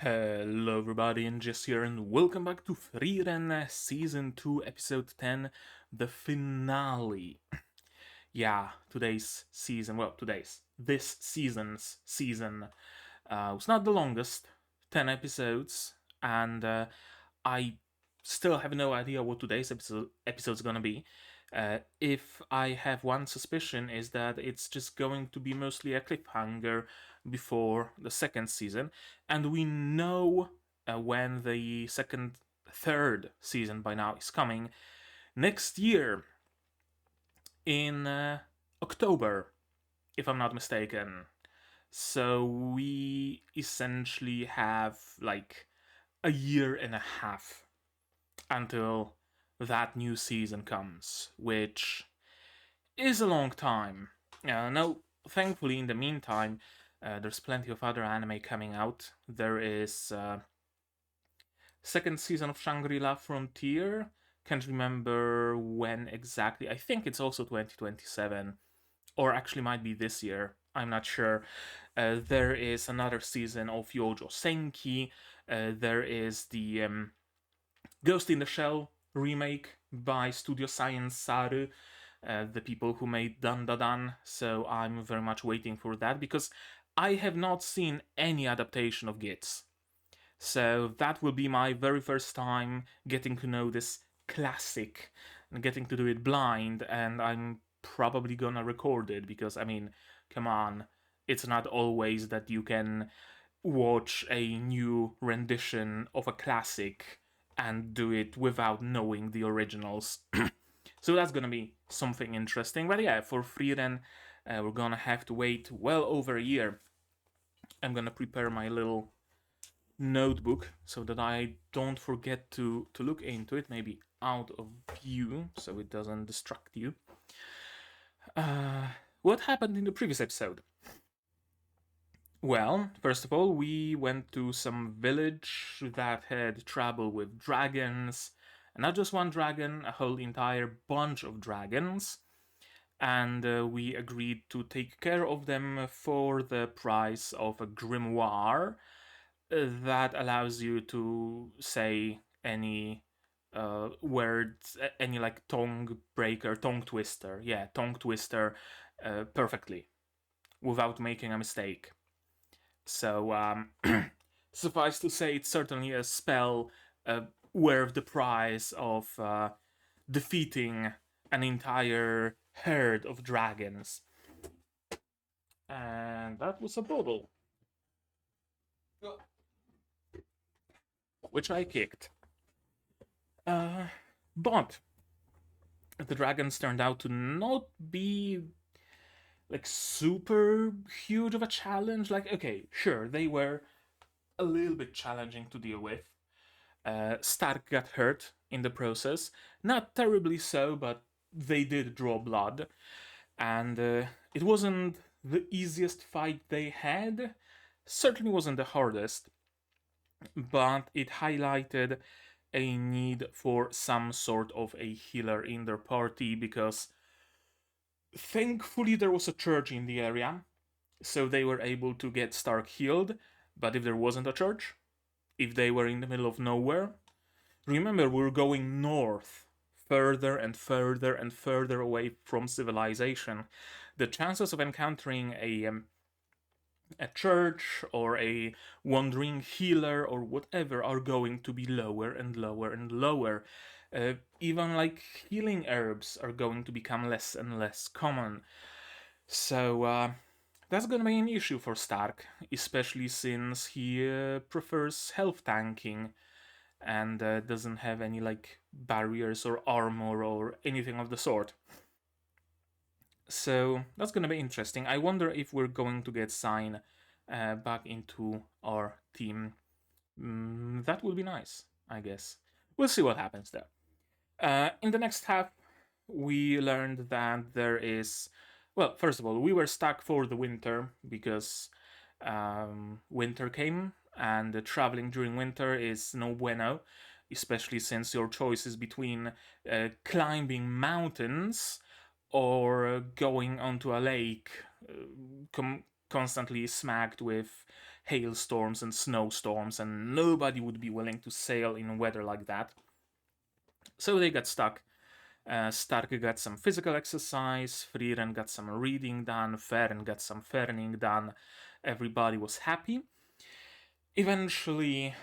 Hello everybody, and Jess here, and welcome back to Frieren Season 2, Episode 10, the finale. Yeah, this season's season was not the longest, 10 episodes, and I still have no idea what today's episode's gonna be. If I have one suspicion, is that it's just going to be mostly a cliffhanger before the second season, and we know when the third season by now is coming next year in October, if I'm not mistaken. So we essentially have like a year and a half until that new season comes, which is a long time. No, thankfully, in the meantime, there's plenty of other anime coming out. There is second season of Shangri-La Frontier. Can't remember when exactly. I think it's also 2027, or actually might be this year. I'm not sure. There is another season of Yojo Senki. There is the Ghost in the Shell remake by Studio Science Saru, the people who made Dan Da Dan, so I'm very much waiting for that because I have not seen any adaptation of GITS. So that will be my very first time getting to know this classic and getting to do it blind, and I'm probably gonna record it because, I mean, come on, it's not always that you can watch a new rendition of a classic and do it without knowing the originals. So that's gonna be something interesting. But yeah, for Frieren, we're gonna have to wait well over a year. I'm gonna prepare my little notebook so that I don't forget to look into it, maybe out of view so it doesn't distract you. What happened in the previous episode? Well, first of all, we went to some village that had trouble with dragons. And not just one dragon, a whole entire bunch of dragons. And we agreed to take care of them for the price of a grimoire that allows you to say any words, any like tongue breaker, tongue twister. Yeah, tongue twister perfectly without making a mistake. So, suffice to say, it's certainly a spell worth the price of defeating an entire herd of dragons. And that was a bottle, which I kicked. But the dragons turned out to not be like super huge of a challenge. Like, okay, sure, they were a little bit challenging to deal with. Stark got hurt in the process. Not terribly so, but they did draw blood. And it wasn't the easiest fight they had. Certainly wasn't the hardest. But it highlighted a need for some sort of a healer in their party because thankfully there was a church in the area. So they were able to get Stark healed. But if there wasn't a church, if they were in the middle of nowhere, remember, we're going north, further and further and further away from civilization. The chances of encountering a church or a wandering healer or whatever are going to be lower and lower and lower. Even like healing herbs are going to become less and less common. So that's gonna be an issue for Stark, especially since he prefers health tanking and doesn't have any like barriers or armor or anything of the sort. So that's gonna be interesting. I wonder if we're going to get Sign back into our team. That would be nice, I guess. We'll see what happens there. In the next half, we learned that there is. Well, first of all, we were stuck for the winter because winter came, and traveling during winter is no bueno, especially since your choice is between climbing mountains or going onto a lake constantly smacked with hailstorms and snowstorms, and nobody would be willing to sail in weather like that. So they got stuck. Stark got some physical exercise, Frieren got some reading done, Frieren got some ferning done. Everybody was happy. Eventually,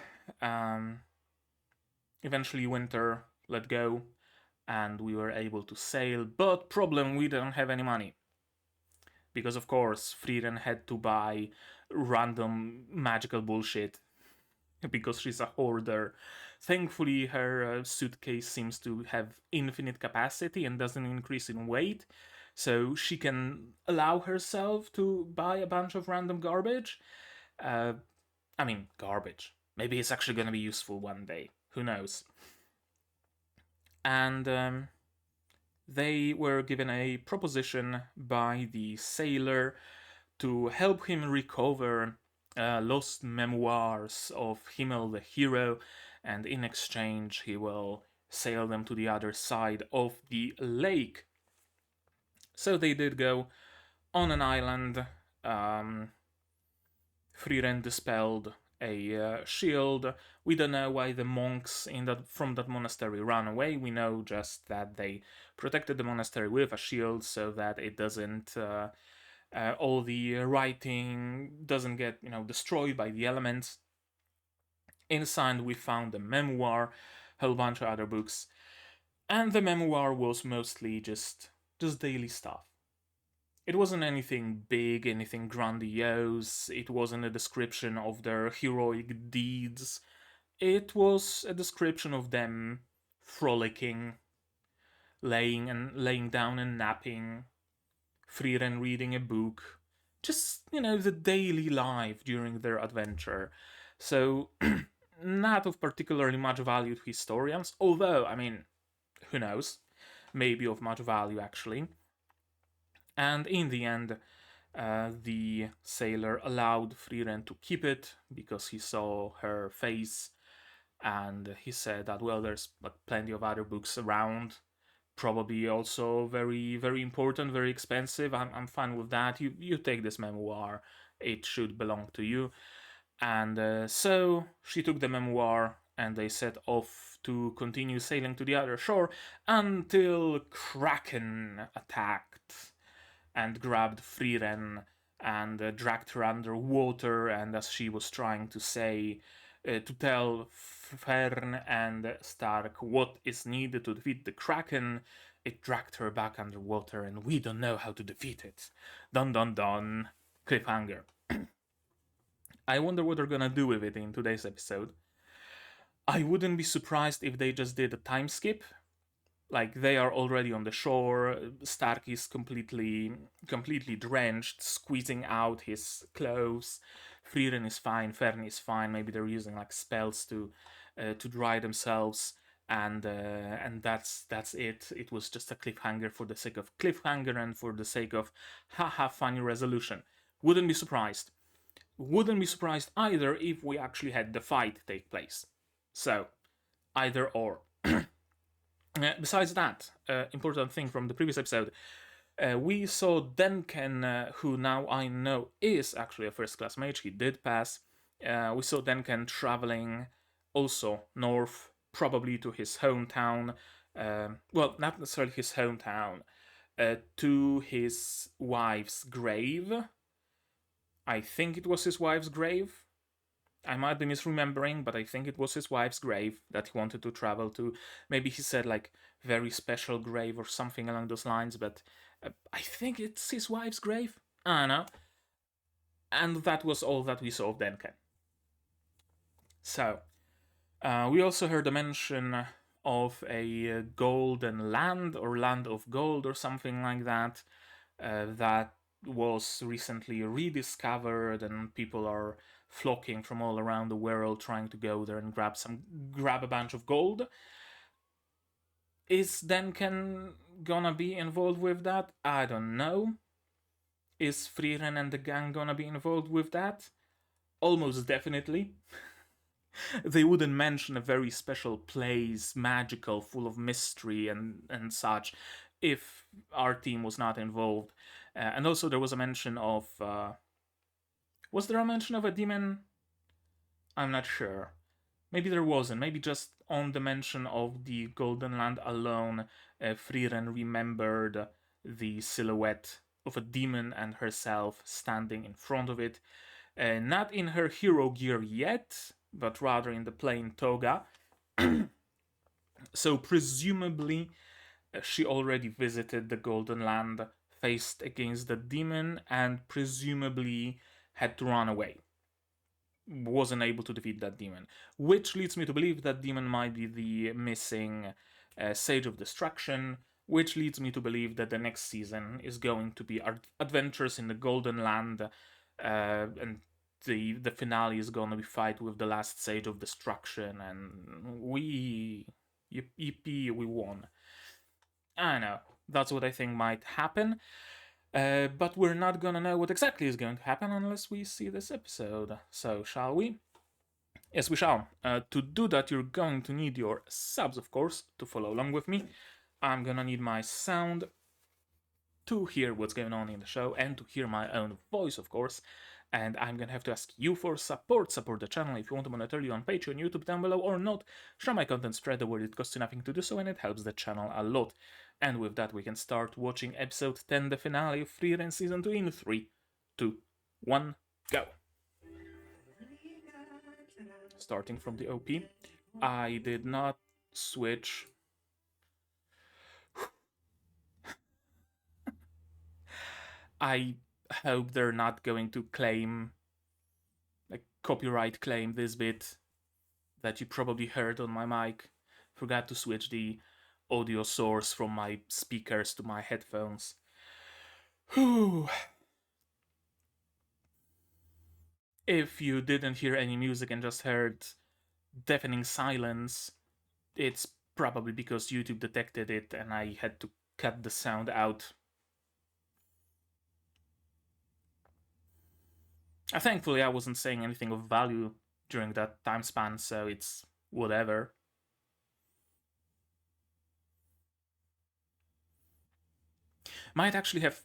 winter let go, and we were able to sail. But problem, we didn't have any money. Because of course, Frieren had to buy random magical bullshit because she's a hoarder. Thankfully, her suitcase seems to have infinite capacity and doesn't increase in weight, so she can allow herself to buy a bunch of random garbage. Garbage. Maybe it's actually going to be useful one day. Who knows? And they were given a proposition by the sailor to help him recover lost memoirs of Himmel the hero, and in exchange he will sail them to the other side of the lake. So they did go on an island. Frieren dispelled a shield. We don't know why the monks from that monastery ran away. We know just that they protected the monastery with a shield so that it doesn't all the writing doesn't get destroyed by the elements. Inside we found a memoir, a whole bunch of other books, and the memoir was mostly just daily stuff. It wasn't anything big, anything grandiose. It wasn't a description of their heroic deeds. It was a description of them frolicking, laying down and napping, Frieren reading a book, just, the daily life during their adventure. So, not of particularly much value to historians, although, who knows, maybe of much value actually. And in the end, the sailor allowed Frieren to keep it because he saw her face, and he said that, well, there's plenty of other books around, probably also very, very important, very expensive. I'm fine with that. You take this memoir, it should belong to you. And so she took the memoir, and they set off to continue sailing to the other shore until Kraken attacked and grabbed Frieren and dragged her underwater. And as she was trying to say, to tell Fern and Stark what is needed to defeat the Kraken, it dragged her back underwater, and we don't know how to defeat it. Dun dun dun. Cliffhanger. I wonder what they're gonna do with it in today's episode. I wouldn't be surprised if they just did a time skip. Like, they are already on the shore, Stark is completely drenched, squeezing out his clothes. Frieren is fine, Fern is fine. Maybe they're using spells to dry themselves, and that's it. It was just a cliffhanger for the sake of cliffhanger and for the sake of haha funny resolution. Wouldn't be surprised. Wouldn't be surprised either if we actually had the fight take place. So, either or. Besides that, important thing from the previous episode, we saw Denken, who now I know is actually a first-class mage. He did pass. We saw Denken traveling also north, probably to his hometown. Well, not necessarily his hometown, to his wife's grave. I think it was his wife's grave. I might be misremembering, but I think it was his wife's grave that he wanted to travel to. Maybe he said very special grave or something along those lines, but I think it's his wife's grave. I don't know. And that was all that we saw of Denken. So, we also heard a mention of a golden land or land of gold or something like that, that was recently rediscovered, and people are flocking from all around the world trying to go there and grab a bunch of gold. Is Denken gonna be involved with that? I don't know. Is Frieren and the gang gonna be involved with that? Almost definitely. They wouldn't mention a very special place, magical, full of mystery and such, if our team was not involved. And also there was a mention of Was there a mention of a demon? I'm not sure. Maybe there wasn't. Maybe just on the mention of the Golden Land alone, Frieren remembered the silhouette of a demon and herself standing in front of it. Not in her hero gear yet, but rather in the plain toga. So presumably she already visited the Golden Land, faced against the demon, and presumably had to run away. Wasn't able to defeat that demon, which leads me to believe that demon might be the missing Sage of Destruction, which leads me to believe that the next season is going to be adventures in the Golden Land, and the finale is going to be fight with the last Sage of Destruction, and yippee, we won. I know, that's what I think might happen. But we're not gonna know what exactly is going to happen unless we see this episode. So, shall we? Yes, we shall. To do that, you're going to need your subs, of course, to follow along with me. I'm gonna need my sound to hear what's going on in the show and to hear my own voice, of course. And I'm gonna have to ask you for support. Support the channel if you want to monetarily on Patreon, YouTube down below, or not. Share my content, spread the word, it costs you nothing to do so, and it helps the channel a lot. And with that, we can start watching episode 10, the finale of Frieren Season 2 in 3, 2, 1, go. Starting from the OP. I did not switch. I hope they're not going to claim, like, copyright claim this bit that you probably heard on my mic. Forgot to switch the audio source from my speakers to my headphones. Whew. If you didn't hear any music and just heard deafening silence, it's probably because YouTube detected it and I had to cut the sound out. Thankfully, I wasn't saying anything of value during that time span, so it's whatever. Might actually have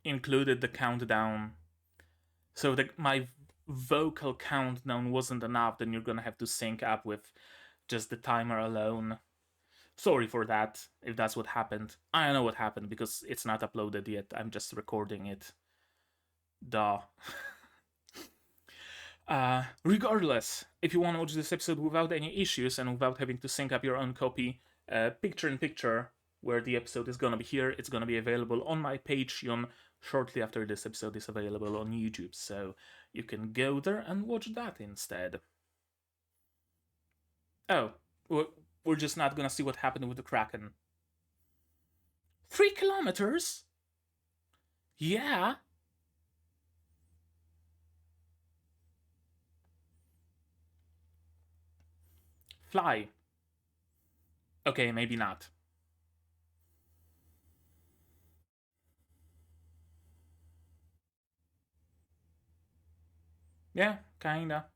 included the countdown, so that my vocal countdown wasn't enough, then you're gonna have to sync up with just the timer alone. Sorry for that, if that's what happened. I don't know what happened because it's not uploaded yet. I'm just recording it. Duh. Regardless, if you want to watch this episode without any issues and without having to sync up your own copy, picture-in-picture, where the episode is gonna be here, it's gonna be available on my Patreon shortly after this episode is available on YouTube, so you can go there and watch that instead. Oh, we're just not gonna see what happened with the Kraken. 3 kilometers? Yeah. Fly. Okay, maybe not. Yeah, kinda.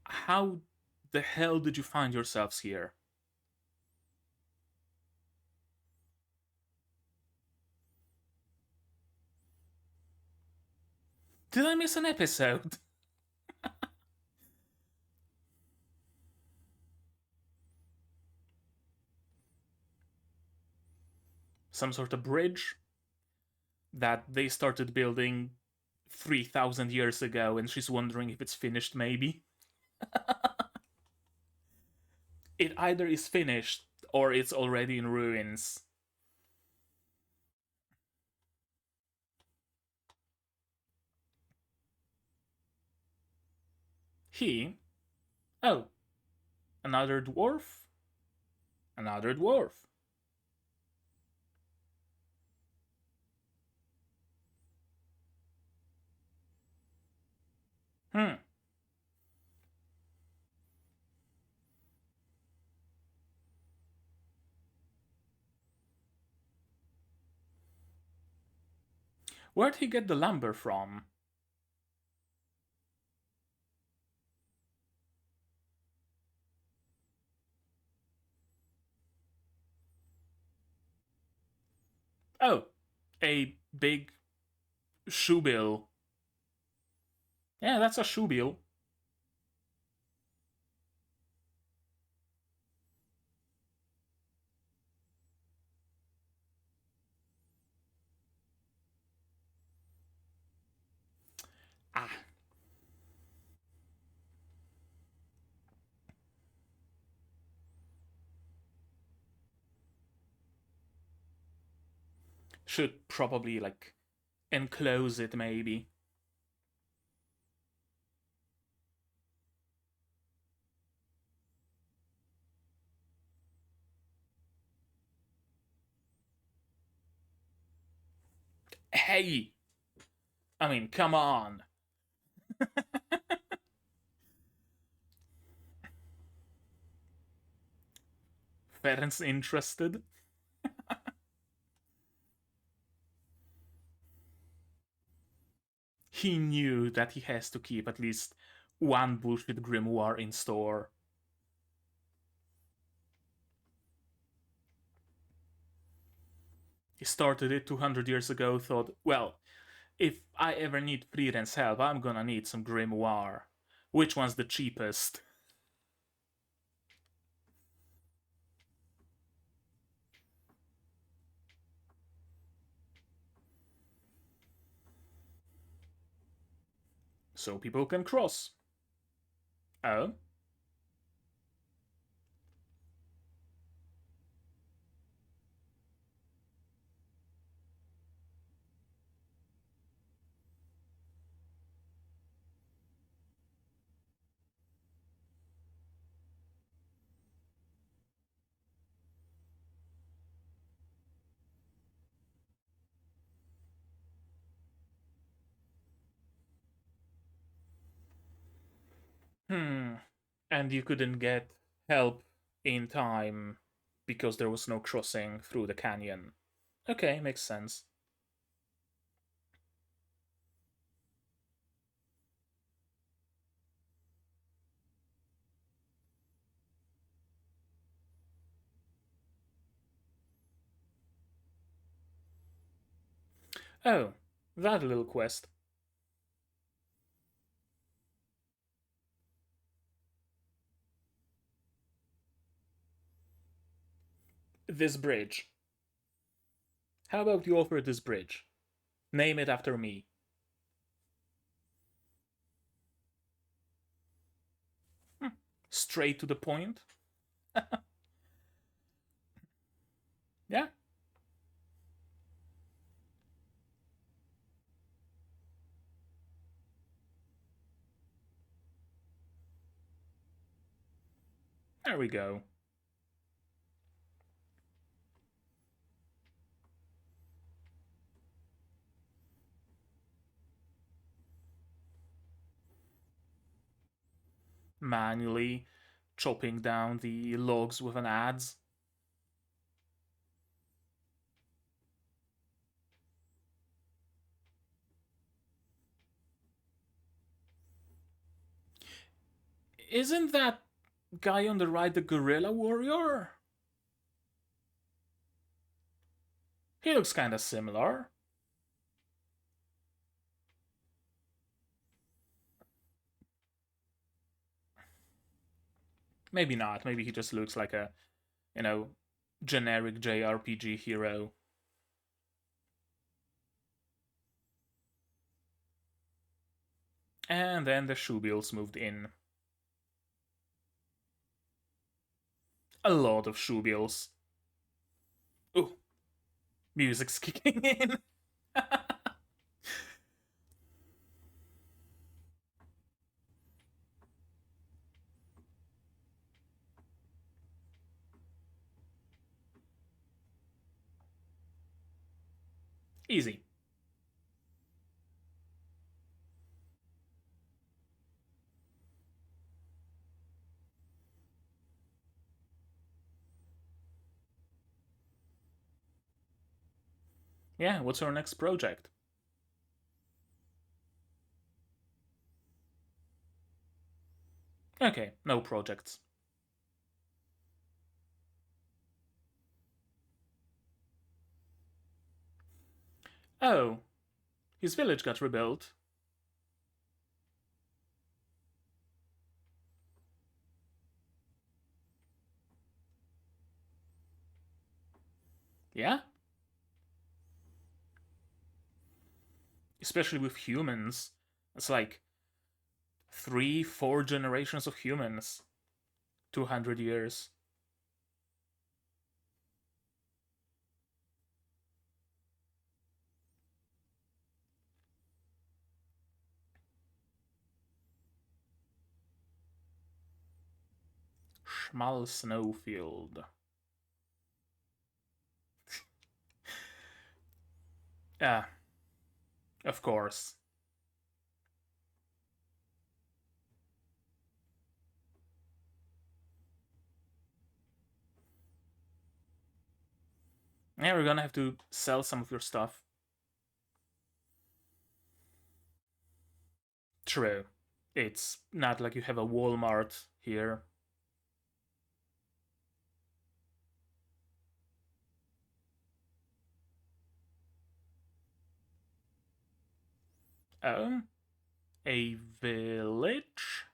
How the hell did you find yourselves here? Did I miss an episode? Some sort of bridge that they started building 3,000 years ago, and she's wondering if it's finished, maybe? It either is finished or it's already in ruins. He? Oh, another dwarf? Another dwarf. Hmm. Where'd he get the lumber from? Oh, a big shoe bill. Yeah, that's a shoe bill. Ah. Should probably, like, enclose it, maybe. Hey! I mean, come on. Feren's interested. He knew that he has to keep at least one bullshit grimoire in store. He started it 200 years ago, thought, well, if I ever need Frieren's help, I'm gonna need some grimoire. Which one's the cheapest? So people can cross. Oh? Hmm. And you couldn't get help in time because there was no crossing through the canyon. Okay, makes sense. Oh, that little quest. This bridge. How about you offer this bridge? Name it after me. Hmm. Straight to the point. Yeah, there we go. Manually chopping down the logs with an adze. Isn't that guy on the right the gorilla warrior? He looks kinda similar. Maybe not. Maybe he just looks like a, you know, generic JRPG hero. And then the shoebills moved in. A lot of shoebills. Ooh, music's kicking in. Easy. Yeah, what's our next project? Okay, no projects. Oh, his village got rebuilt. Yeah? Especially with humans. It's like 3, 4 generations of humans. 200 years. Schmal snowfield. Yeah, of course. Yeah, we're gonna have to sell some of your stuff. True. It's not like you have a Walmart here. Oh, a village?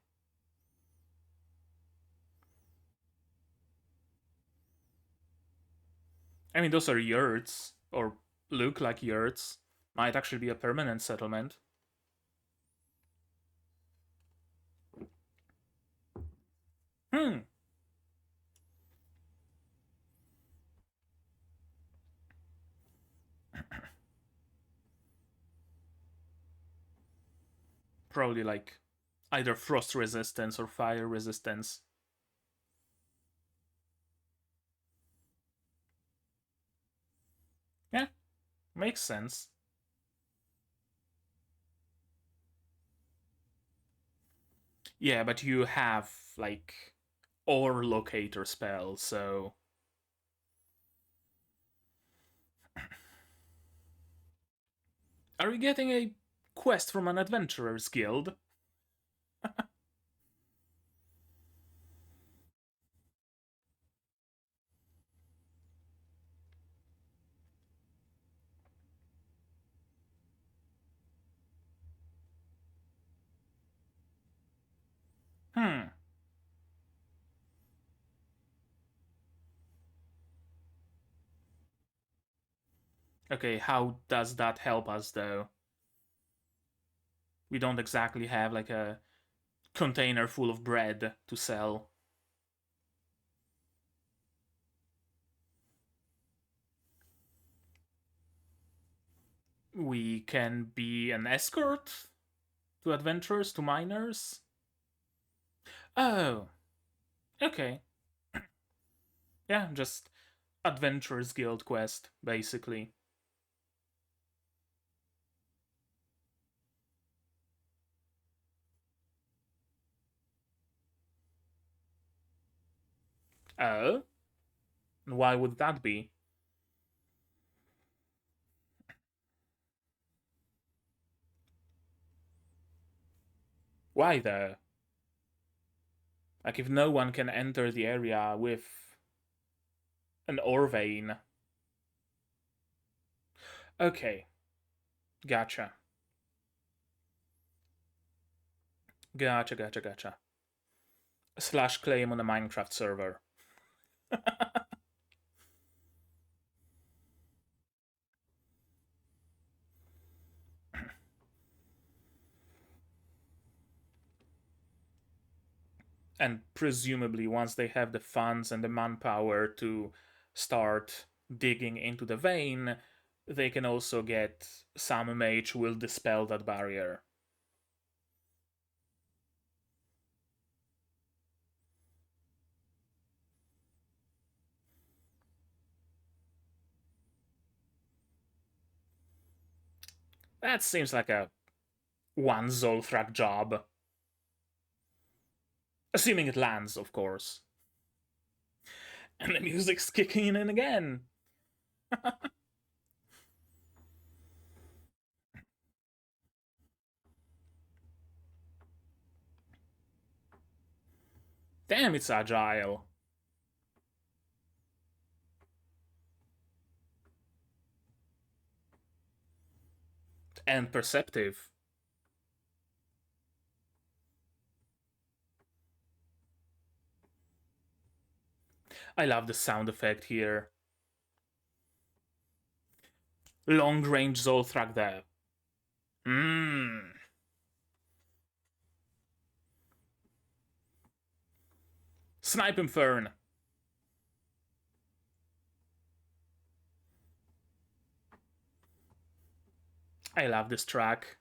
I mean, those are yurts, or look like yurts. Might actually be a permanent settlement. Hmm. Probably like either frost resistance or fire resistance. Yeah, makes sense. Yeah, but you have like ore locator spell, so are we getting a quest from an adventurer's guild? Hmm. Okay, how does that help us though? We don't exactly have like a container full of bread to sell. We can be an escort to adventurers, to miners. Oh, okay. Yeah, just adventurers guild quest, basically. Oh, why would that be? Why though? Like, if no one can enter the area with an ore vein. Okay, gotcha. Gotcha. Slash claim on a Minecraft server. And presumably, once they have the funds and the manpower to start digging into the vein, they can also get some mage who will dispel that barrier. That seems like a one Zolthrak job. Assuming it lands, of course. And the music's kicking in again. Damn, it's agile. And perceptive. I love the sound effect here. Long range Zolthrak there. Mmm. Snipe him, Fern. I love this track.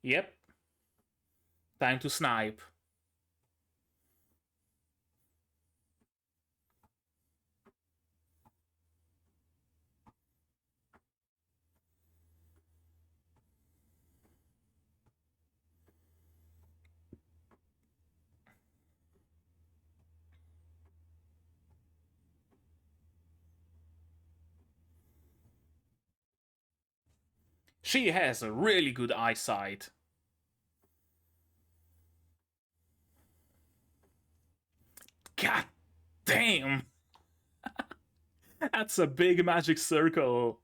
Yep. Time to snipe. She has a really good eyesight. God damn! That's a big magic circle.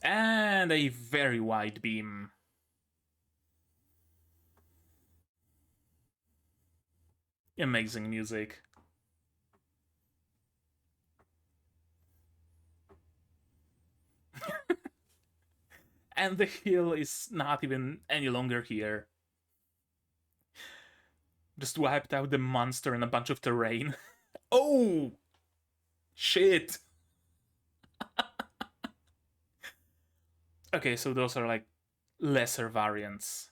And a very wide beam. Amazing music. And the hill is not even any longer here. Just wiped out the monster and a bunch of terrain. Oh! Shit! Okay, so those are like lesser variants.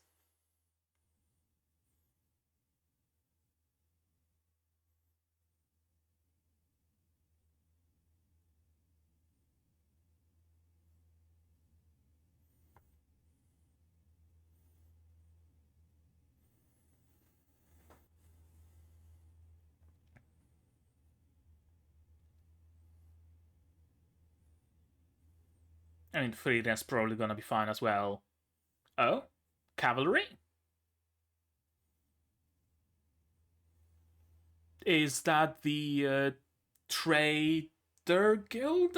I mean, Frieren's probably gonna be fine as well. Oh? Cavalry? Is that the Trader Guild?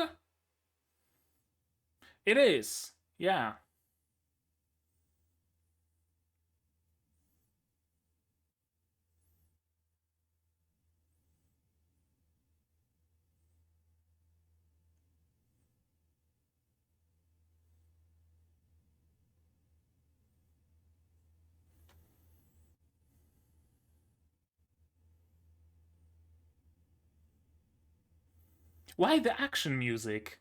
It is, yeah. Why the action music?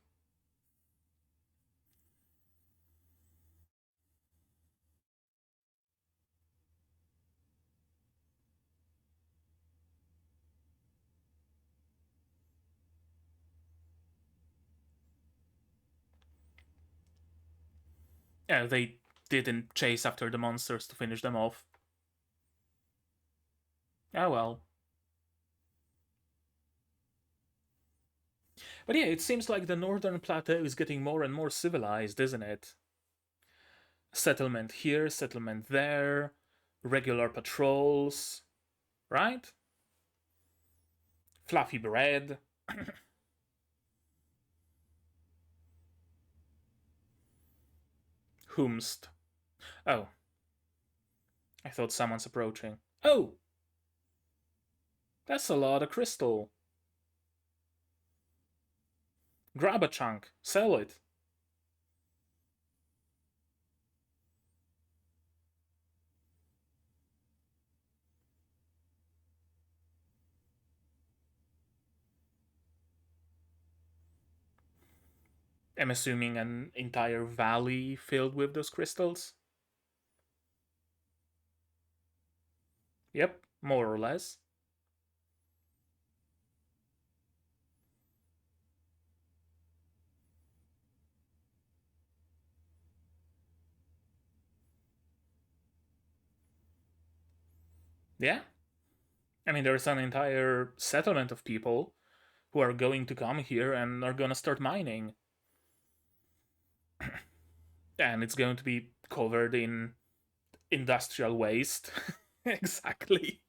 Yeah, they didn't chase after the monsters to finish them off. Oh well. But yeah, it seems like the northern plateau is getting more and more civilized, isn't it? Settlement here, settlement there, regular patrols, right? Fluffy bread. Whomst. Oh, I thought someone's approaching. Oh! That's a lot of crystal. Grab a chunk, sell it. I'm assuming an entire valley filled with those crystals. Yep, more or less. Yeah? I mean, there's an entire settlement of people who are going to come here and are gonna start mining. And it's going to be covered in industrial waste. Exactly.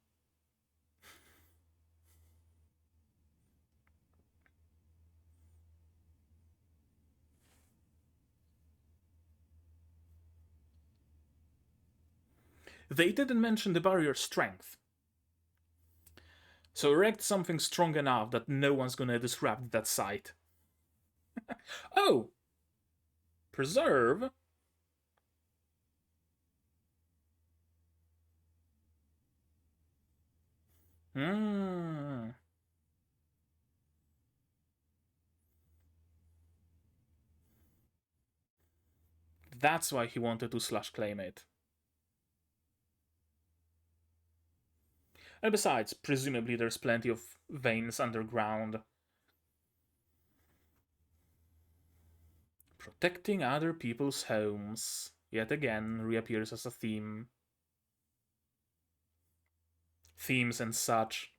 They didn't mention the barrier strength. So erect something strong enough that no one's gonna disrupt that site. Oh! Preserve? Hmm. That's why he wanted to slash claim it. And besides, presumably there's plenty of veins underground. Protecting other people's homes yet again reappears as a theme. Themes and such.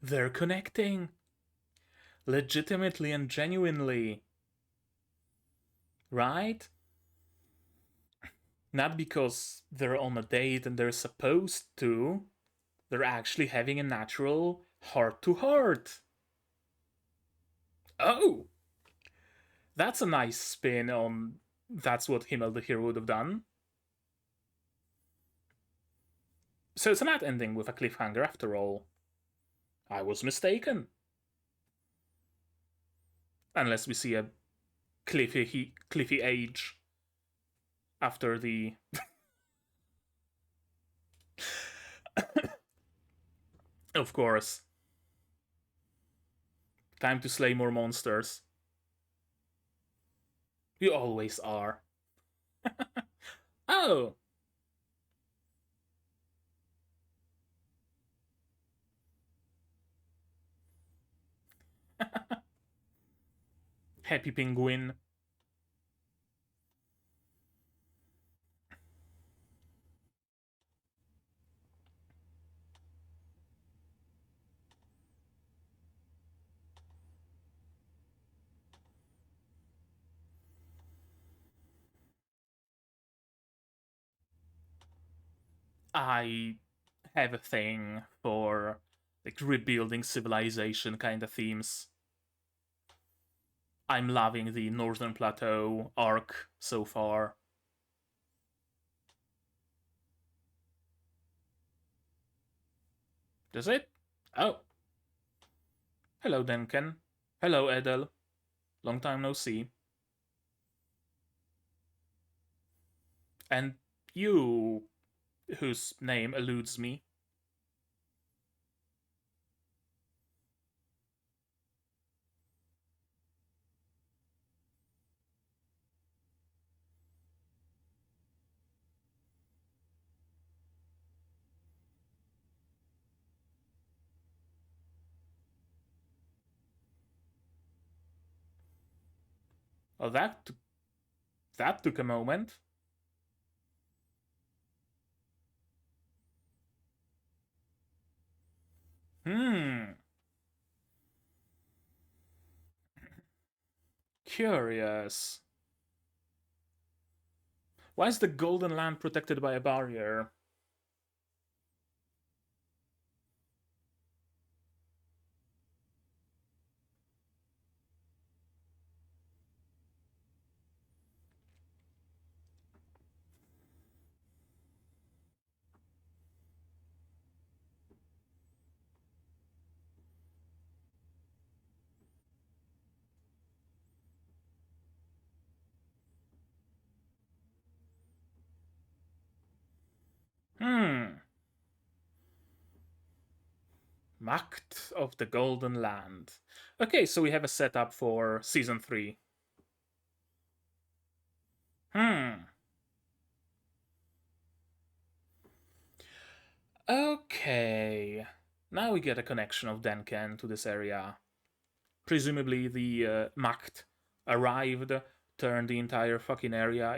They're connecting. Legitimately and genuinely. Right? Not because they're on a date and they're supposed to. They're actually having a natural heart to heart. Oh! That's a nice spin on that's what Himmel the hero would have done. So it's not ending with a cliffhanger after all. I was mistaken. Unless we see a cliffy age after the. Of course. Time to slay more monsters. You always are. Oh! Happy penguin. I have a thing for like rebuilding civilization kind of themes. I'm loving the Northern Plateau arc so far. Does it? Oh. Hello, Duncan. Hello, Edel. Long time no see. And you, whose name eludes me. Oh, that took a moment. Hmm. Curious. Why is the Golden Land protected by a barrier? Hmm. Macht of the Golden Land. Okay, so we have a setup for Season 3. Okay. Now we get a connection of Denken to this area. Presumably the Macht arrived, turned the entire fucking area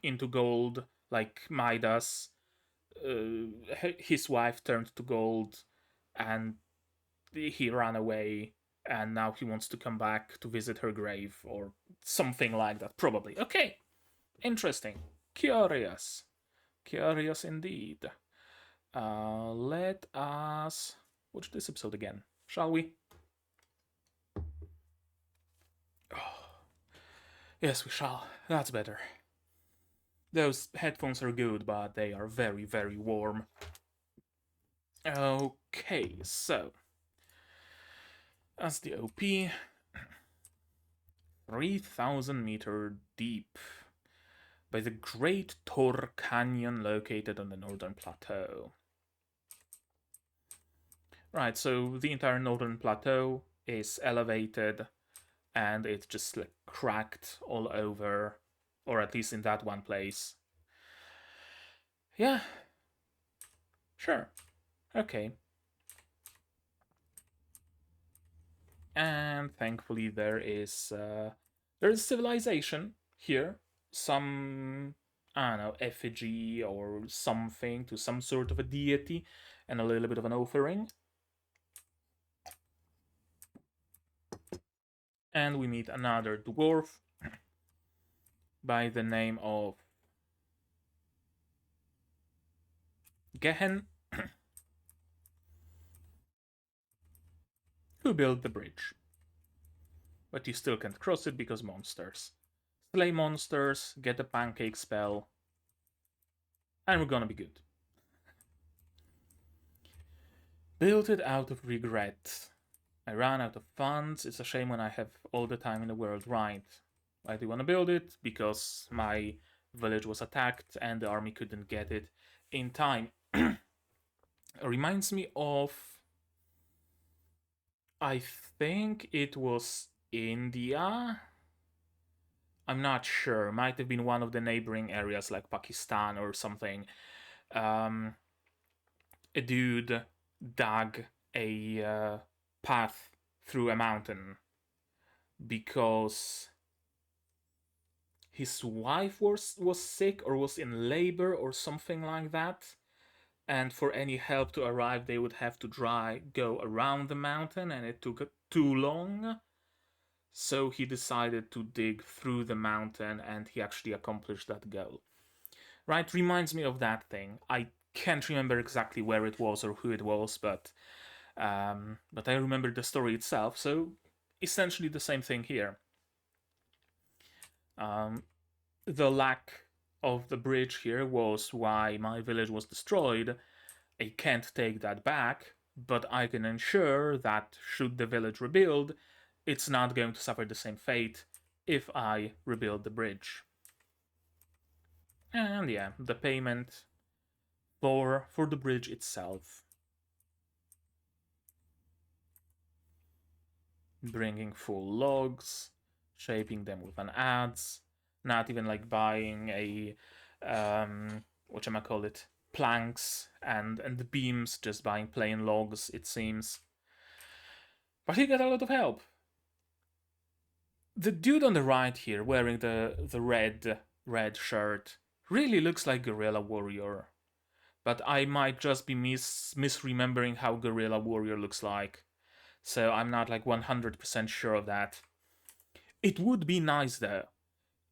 into gold, like Midas. His wife turned to gold, and he ran away, and now he wants to come back to visit her grave, or something like that, probably. Okay, interesting. Curious. Curious indeed. Let us watch this episode again, shall we? Oh, yes, we shall. That's better. Those headphones are good, but they are very, very warm. Okay, so as the OP, 3,000 meter deep by the Great Tor Canyon located on the northern plateau. Right, so the entire northern plateau is elevated and it's just like cracked all over, or at least in that one place. Yeah, sure, okay. And thankfully there is civilization here, some, I don't know, effigy or something to some sort of a deity, and a little bit of an offering. And we meet another dwarf by the name of Gehen, who built the bridge. But you still can't cross it because monsters. Slay monsters, get a pancake spell, and we're gonna be good. Built it out of regret. I ran out of funds. It's a shame when I have all the time in the world. Right. Why do you want to build it? Because my village was attacked and the army couldn't get it in time. It reminds me of, I think it was India. I'm not sure. Might have been one of the neighboring areas like Pakistan or something. A dude dug a path through a mountain because his wife was sick or was in labor or something like that, and for any help to arrive they would have to go around the mountain, and it took too long, so he decided to dig through the mountain, and he actually accomplished that goal. Right, reminds me of that thing. I can't remember exactly where it was or who it was, but I remember the story itself, so essentially the same thing here. The lack of the bridge here was why my village was destroyed. I can't take that back, but I can ensure that should the village rebuild, it's not going to suffer the same fate if I rebuild the bridge. And yeah, the payment for the bridge itself. Bringing full logs, shaping them with an adze, not even like buying a whatchamacallit, planks and the beams, just buying plain logs, it seems. But he got a lot of help. The dude on the right here, wearing the red shirt, really looks like Guerrilla Warrior. But I might just be misremembering how Guerrilla Warrior looks like. So I'm not like 100% sure of that. It would be nice though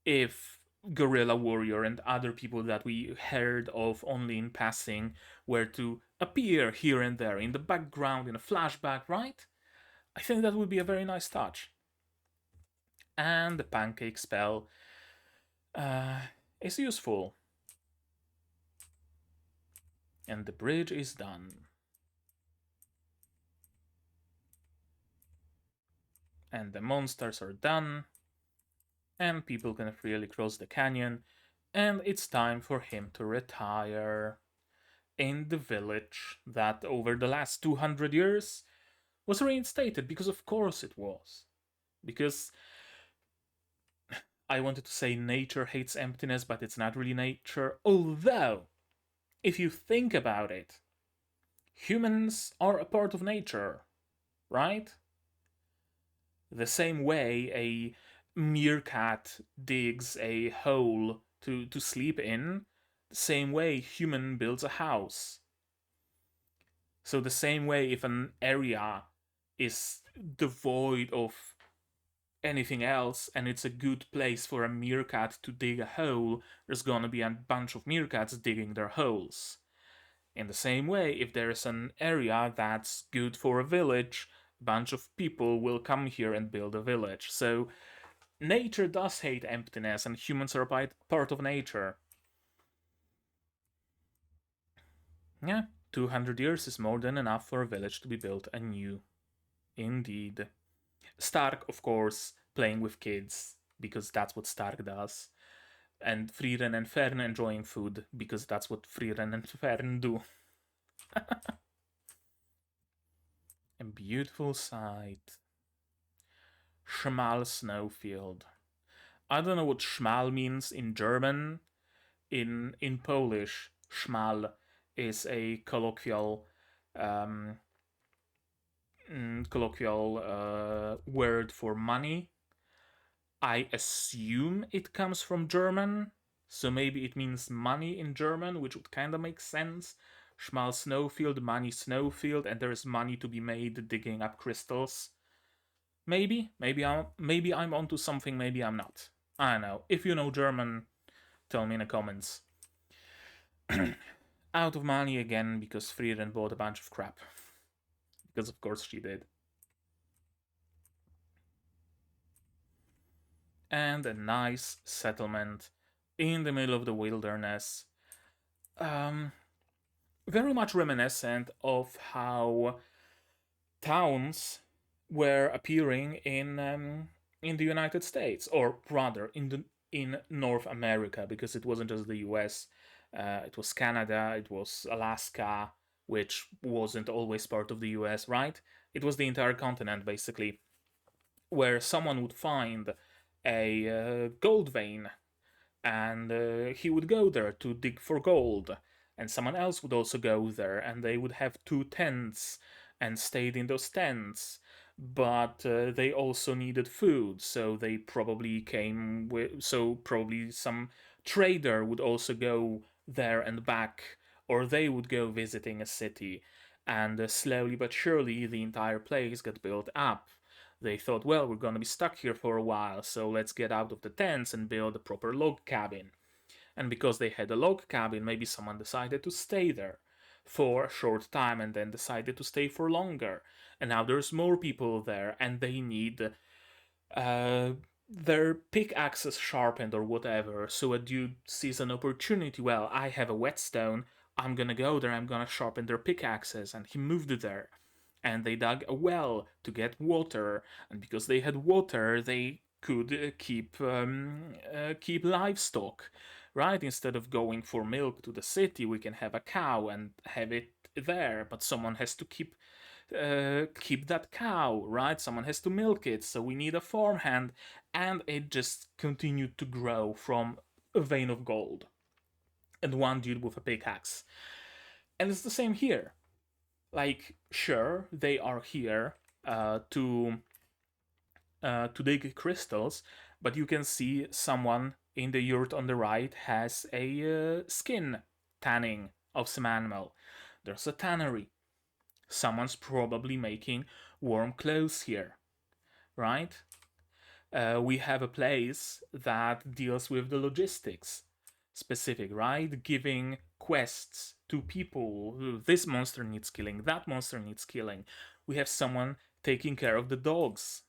if Guerrilla Warrior and other people that we heard of only in passing were to appear here and there in the background in a flashback, right? I think that would be a very nice touch. And the pancake spell is useful. And the bridge is done. And the monsters are done. And people can freely cross the canyon. And it's time for him to retire in the village that over the last 200 years was reinstated, because of course it was. Because I wanted to say nature hates emptiness, but it's not really nature. Although, if you think about it, humans are a part of nature, right? The same way a meerkat digs a hole to sleep in, the same way human builds a house. So the same way, if an area is devoid of anything else and it's a good place for a meerkat to dig a hole, there's gonna be a bunch of meerkats digging their holes. In the same way, if there's an area that's good for a village, a bunch of people will come here and build a village. So nature does hate emptiness, and humans are part of nature. Yeah, 200 years is more than enough for a village to be built anew. Indeed. Stark, of course, playing with kids, because that's what Stark does. And Frieren and Fern enjoying food, because that's what Frieren and Fern do. A beautiful sight. Schmal snowfield. I don't know what schmal means in German. In Polish, schmal is a colloquial word for money. I assume it comes from German, so maybe it means money in German, which would kind of make sense. Schmal snowfield, money snowfield, and there is money to be made digging up crystals. Maybe I'm onto something. Maybe I'm not. I don't know. If you know German, tell me in the comments. Out of money again because Frieren bought a bunch of crap. Because of course she did. And a nice settlement in the middle of the wilderness. Very much reminiscent of how towns were appearing in the United States, or rather in North America, because it wasn't just the US. It was Canada, it was Alaska, which wasn't always part of the US, right? It was the entire continent, basically, where someone would find a gold vein, and he would go there to dig for gold, and someone else would also go there, and they would have two tents and stayed in those tents. But they also needed food, so they probably came with. So probably some trader would also go there and back, or they would go visiting a city, and slowly but surely the entire place got built up. They thought, well, we're gonna be stuck here for a while, so let's get out of the tents and build a proper log cabin. And because they had a log cabin, maybe someone decided to stay there for a short time and then decided to stay for longer. And now there's more people there, and they need their pickaxes sharpened or whatever. So a dude sees an opportunity. Well, I have a whetstone. I'm gonna go there. I'm gonna sharpen their pickaxes, and he moved there. And they dug a well to get water, and because they had water, they could keep livestock, right? Instead of going for milk to the city, we can have a cow and have it there. But someone has to keep that cow, right? Someone has to milk it, so we need a farmhand, and it just continued to grow from a vein of gold and one dude with a pickaxe. And it's the same here. Like, sure, they are here to dig crystals, but you can see someone in the yurt on the right has a skin tanning of some animal. There's a tannery. Someone's probably making warm clothes here, right? We have a place that deals with the logistics specific, right? Giving quests to people. This monster needs killing, that monster needs killing. We have someone taking care of the dogs.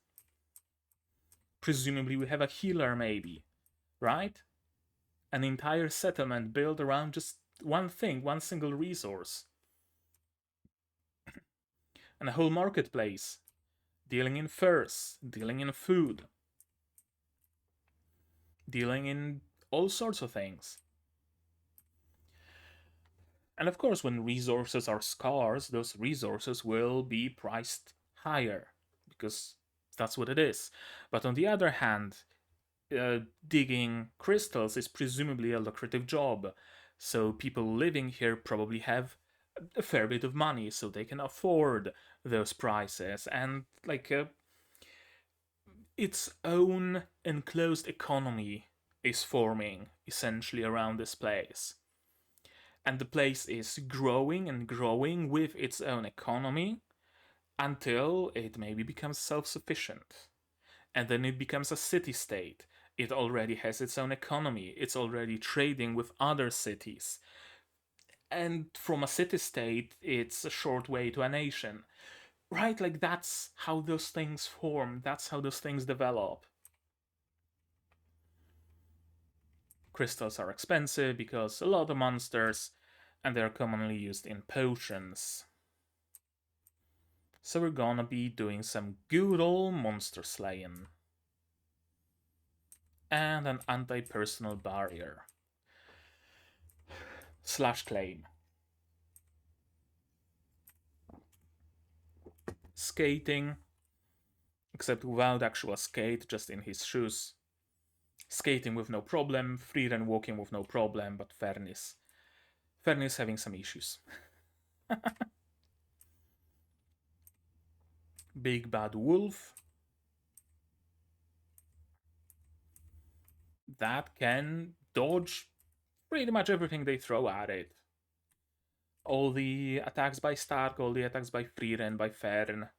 Presumably, we have a healer, maybe, right? An entire settlement built around just one thing, one single resource. And a whole marketplace dealing in furs, dealing in food, dealing in all sorts of things. And of course, when resources are scarce, those resources will be priced higher, because that's what it is. But on the other hand, digging crystals is presumably a lucrative job, so people living here probably have a fair bit of money, so they can afford those prices, and like its own enclosed economy is forming essentially around this place. And the place is growing and growing with its own economy until it maybe becomes self sufficient. And then it becomes a city state. It already has its own economy, it's already trading with other cities. And from a city state, it's a short way to a nation. Right? Like, that's how those things form, that's how those things develop. Crystals are expensive because a lot of monsters, and they're commonly used in potions. So we're gonna be doing some good old monster slaying. And an anti-personal barrier. Slash claim. Skating, except without actual skate, just in his shoes. Skating with no problem, Frieren walking with no problem, but Frieren is having some issues. Big bad wolf. That can dodge pretty much everything they throw at it. All the attacks by Stark, all the attacks by Frieren, by Frieren.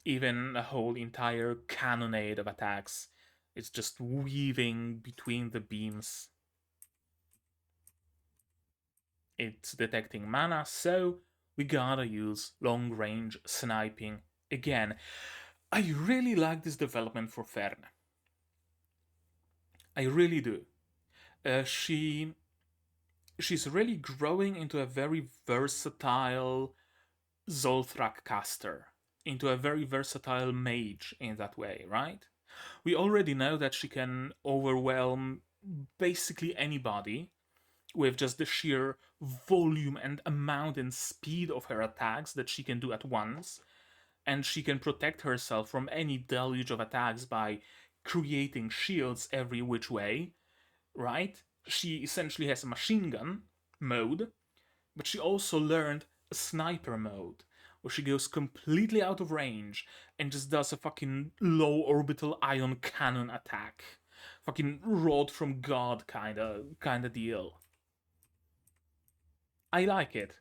Even a whole entire cannonade of attacks. It's just weaving between the beams. It's detecting mana, so we gotta use long range sniping again. I really like this development for Frieren. I really do. She's really growing into a very versatile Zolthrak caster, into a very versatile mage in that way, right? We already know that she can overwhelm basically anybody with just the sheer volume and amount and speed of her attacks that she can do at once. And she can protect herself from any deluge of attacks by creating shields every which way, right? She essentially has a machine gun mode, but she also learned a sniper mode where she goes completely out of range and just does a fucking low orbital ion cannon attack. Fucking rod from God kinda deal. I like it.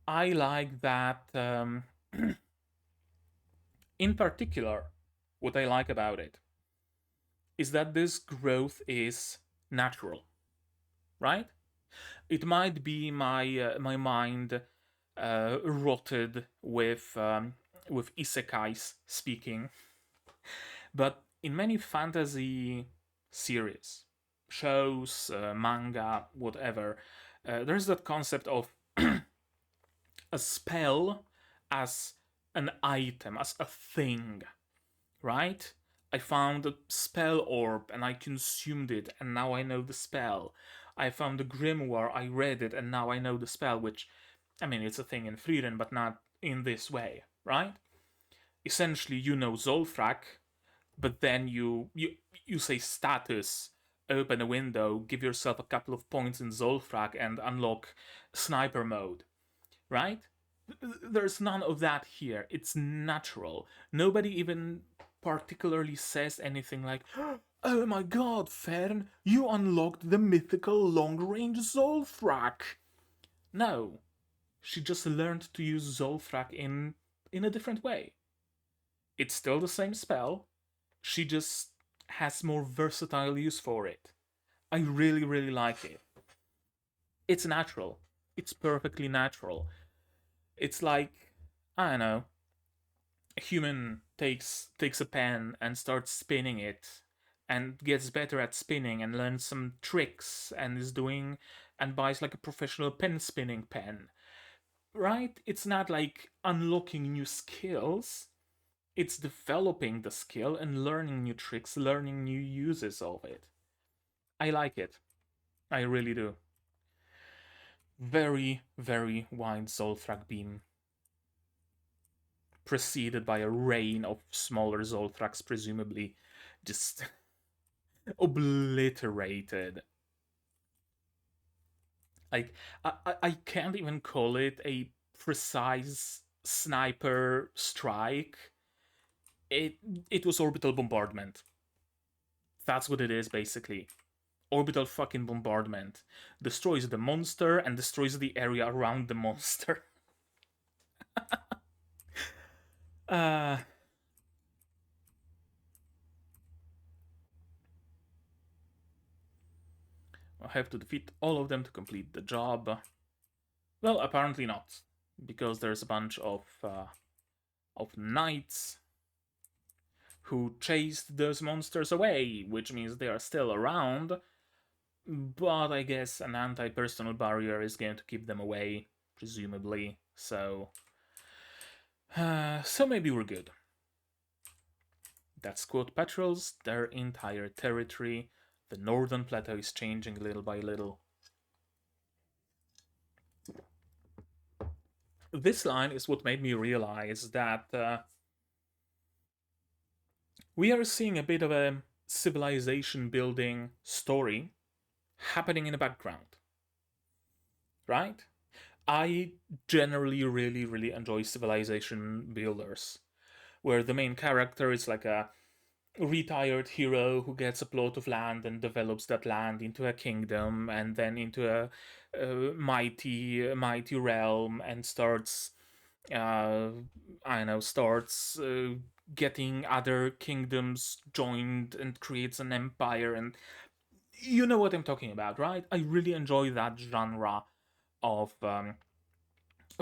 I like that. In particular, what I like about it is that this growth is natural, right? It might be my mind rotted with isekais speaking, but in many fantasy series, shows, manga, whatever, there's that concept of a spell as an item, as a thing, right? I found a spell orb and I consumed it, and now I know the spell. I found a grimoire, I read it, and now I know the spell, which, I mean, it's a thing in Frieren, but not in this way, right? Essentially, you know Zolfrak, but then you say status, open a window, give yourself a couple of points in Zolfrak, and unlock sniper mode, right? There's none of that here. It's natural. Nobody even particularly says anything like, "Oh my god, Fern, you unlocked the mythical long-range Zolfrak." No, she just learned to use Zolfrak in a different way. It's still the same spell. She just has more versatile use for it. I really, really like it. It's natural. It's perfectly natural. It's like, I don't know, a human takes a pen and starts spinning it and gets better at spinning and learns some tricks and is doing and buys like a professional pen spinning pen. Right? It's not like unlocking new skills. It's developing the skill and learning new tricks, learning new uses of it. I like it. I really do. Very, very wide Zolthrak beam, preceded by a rain of smaller Zolthraks, presumably just obliterated. Like, I can't even call it a precise sniper strike. It it was orbital bombardment. That's what it is, basically. Orbital fucking bombardment. Destroys the monster and destroys the area around the monster. uh, I have to defeat all of them to complete the job. Well, apparently not, because there's a bunch of knights who chased those monsters away, which means they are still around. But I guess an anti-personal barrier is going to keep them away, presumably. So maybe we're good. That squad patrols their entire territory. The northern plateau is changing little by little. This line is what made me realize that we are seeing a bit of a civilization building story happening in the background, right? I generally really enjoy civilization builders where the main character is like a retired hero who gets a plot of land and develops that land into a kingdom and then into a mighty realm and starts I don't know, starts getting other kingdoms joined and creates an empire. And you know what I'm talking about, right? I really enjoy that genre of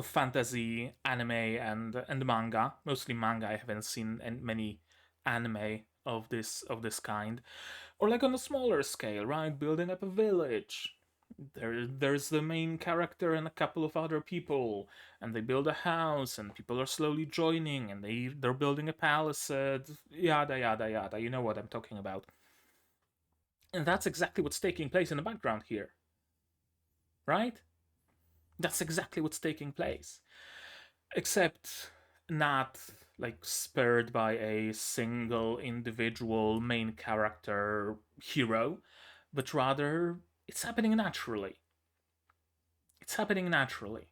fantasy anime and manga, mostly manga. I haven't seen many anime of this kind, or like on a smaller scale, right? Building up a village. There's the main character and a couple of other people, and they build a house, and people are slowly joining, and they're building a palace, yada yada yada. You know what I'm talking about, and that's exactly what's taking place in the background here, right? That's exactly what's taking place, except not like spurred by a single individual main character hero, but rather it's happening naturally. It's happening naturally.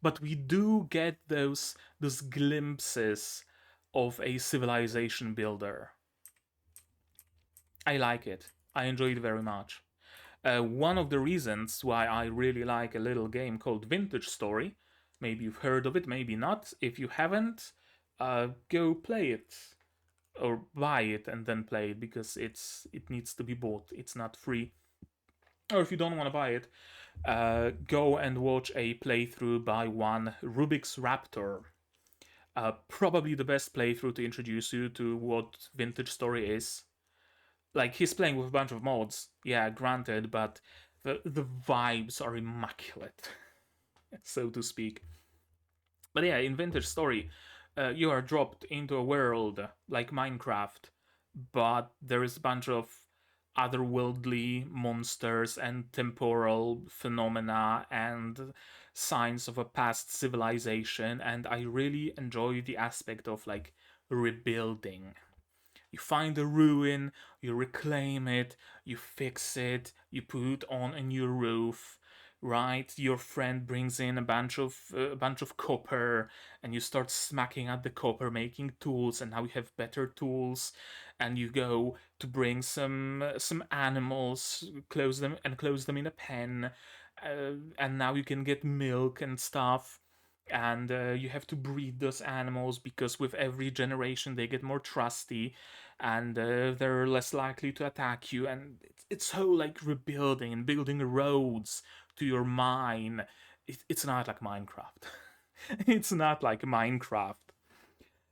But we do get those glimpses of a civilization builder. I like it. I enjoy it very much. One of the reasons why I really like a little game called Vintage Story, maybe you've heard of it, maybe not. If you haven't, go play it or buy it and then play it because it needs to be bought. It's not free. Or if you don't want to buy it, go and watch a playthrough by one Rubik's Raptor. Probably the best playthrough to introduce you to what Vintage Story is. Like, he's playing with a bunch of mods, yeah, granted, but the vibes are immaculate, so to speak. But yeah, in Vintage Story, you are dropped into a world like Minecraft, but there is a bunch of otherworldly monsters and temporal phenomena and signs of a past civilization, and I really enjoy the aspect of like rebuilding. You find a ruin, you reclaim it, you fix it, you put on a new roof, right? Your friend brings in a bunch of copper, and you start smacking at the copper, making tools, and now you have better tools. And you go to bring some animals, close them in a pen, and now you can get milk and stuff. And you have to breed those animals because with every generation they get more trusty, and they're less likely to attack you. And it's whole like rebuilding and building roads to your mine. It's not like Minecraft. It's not like Minecraft.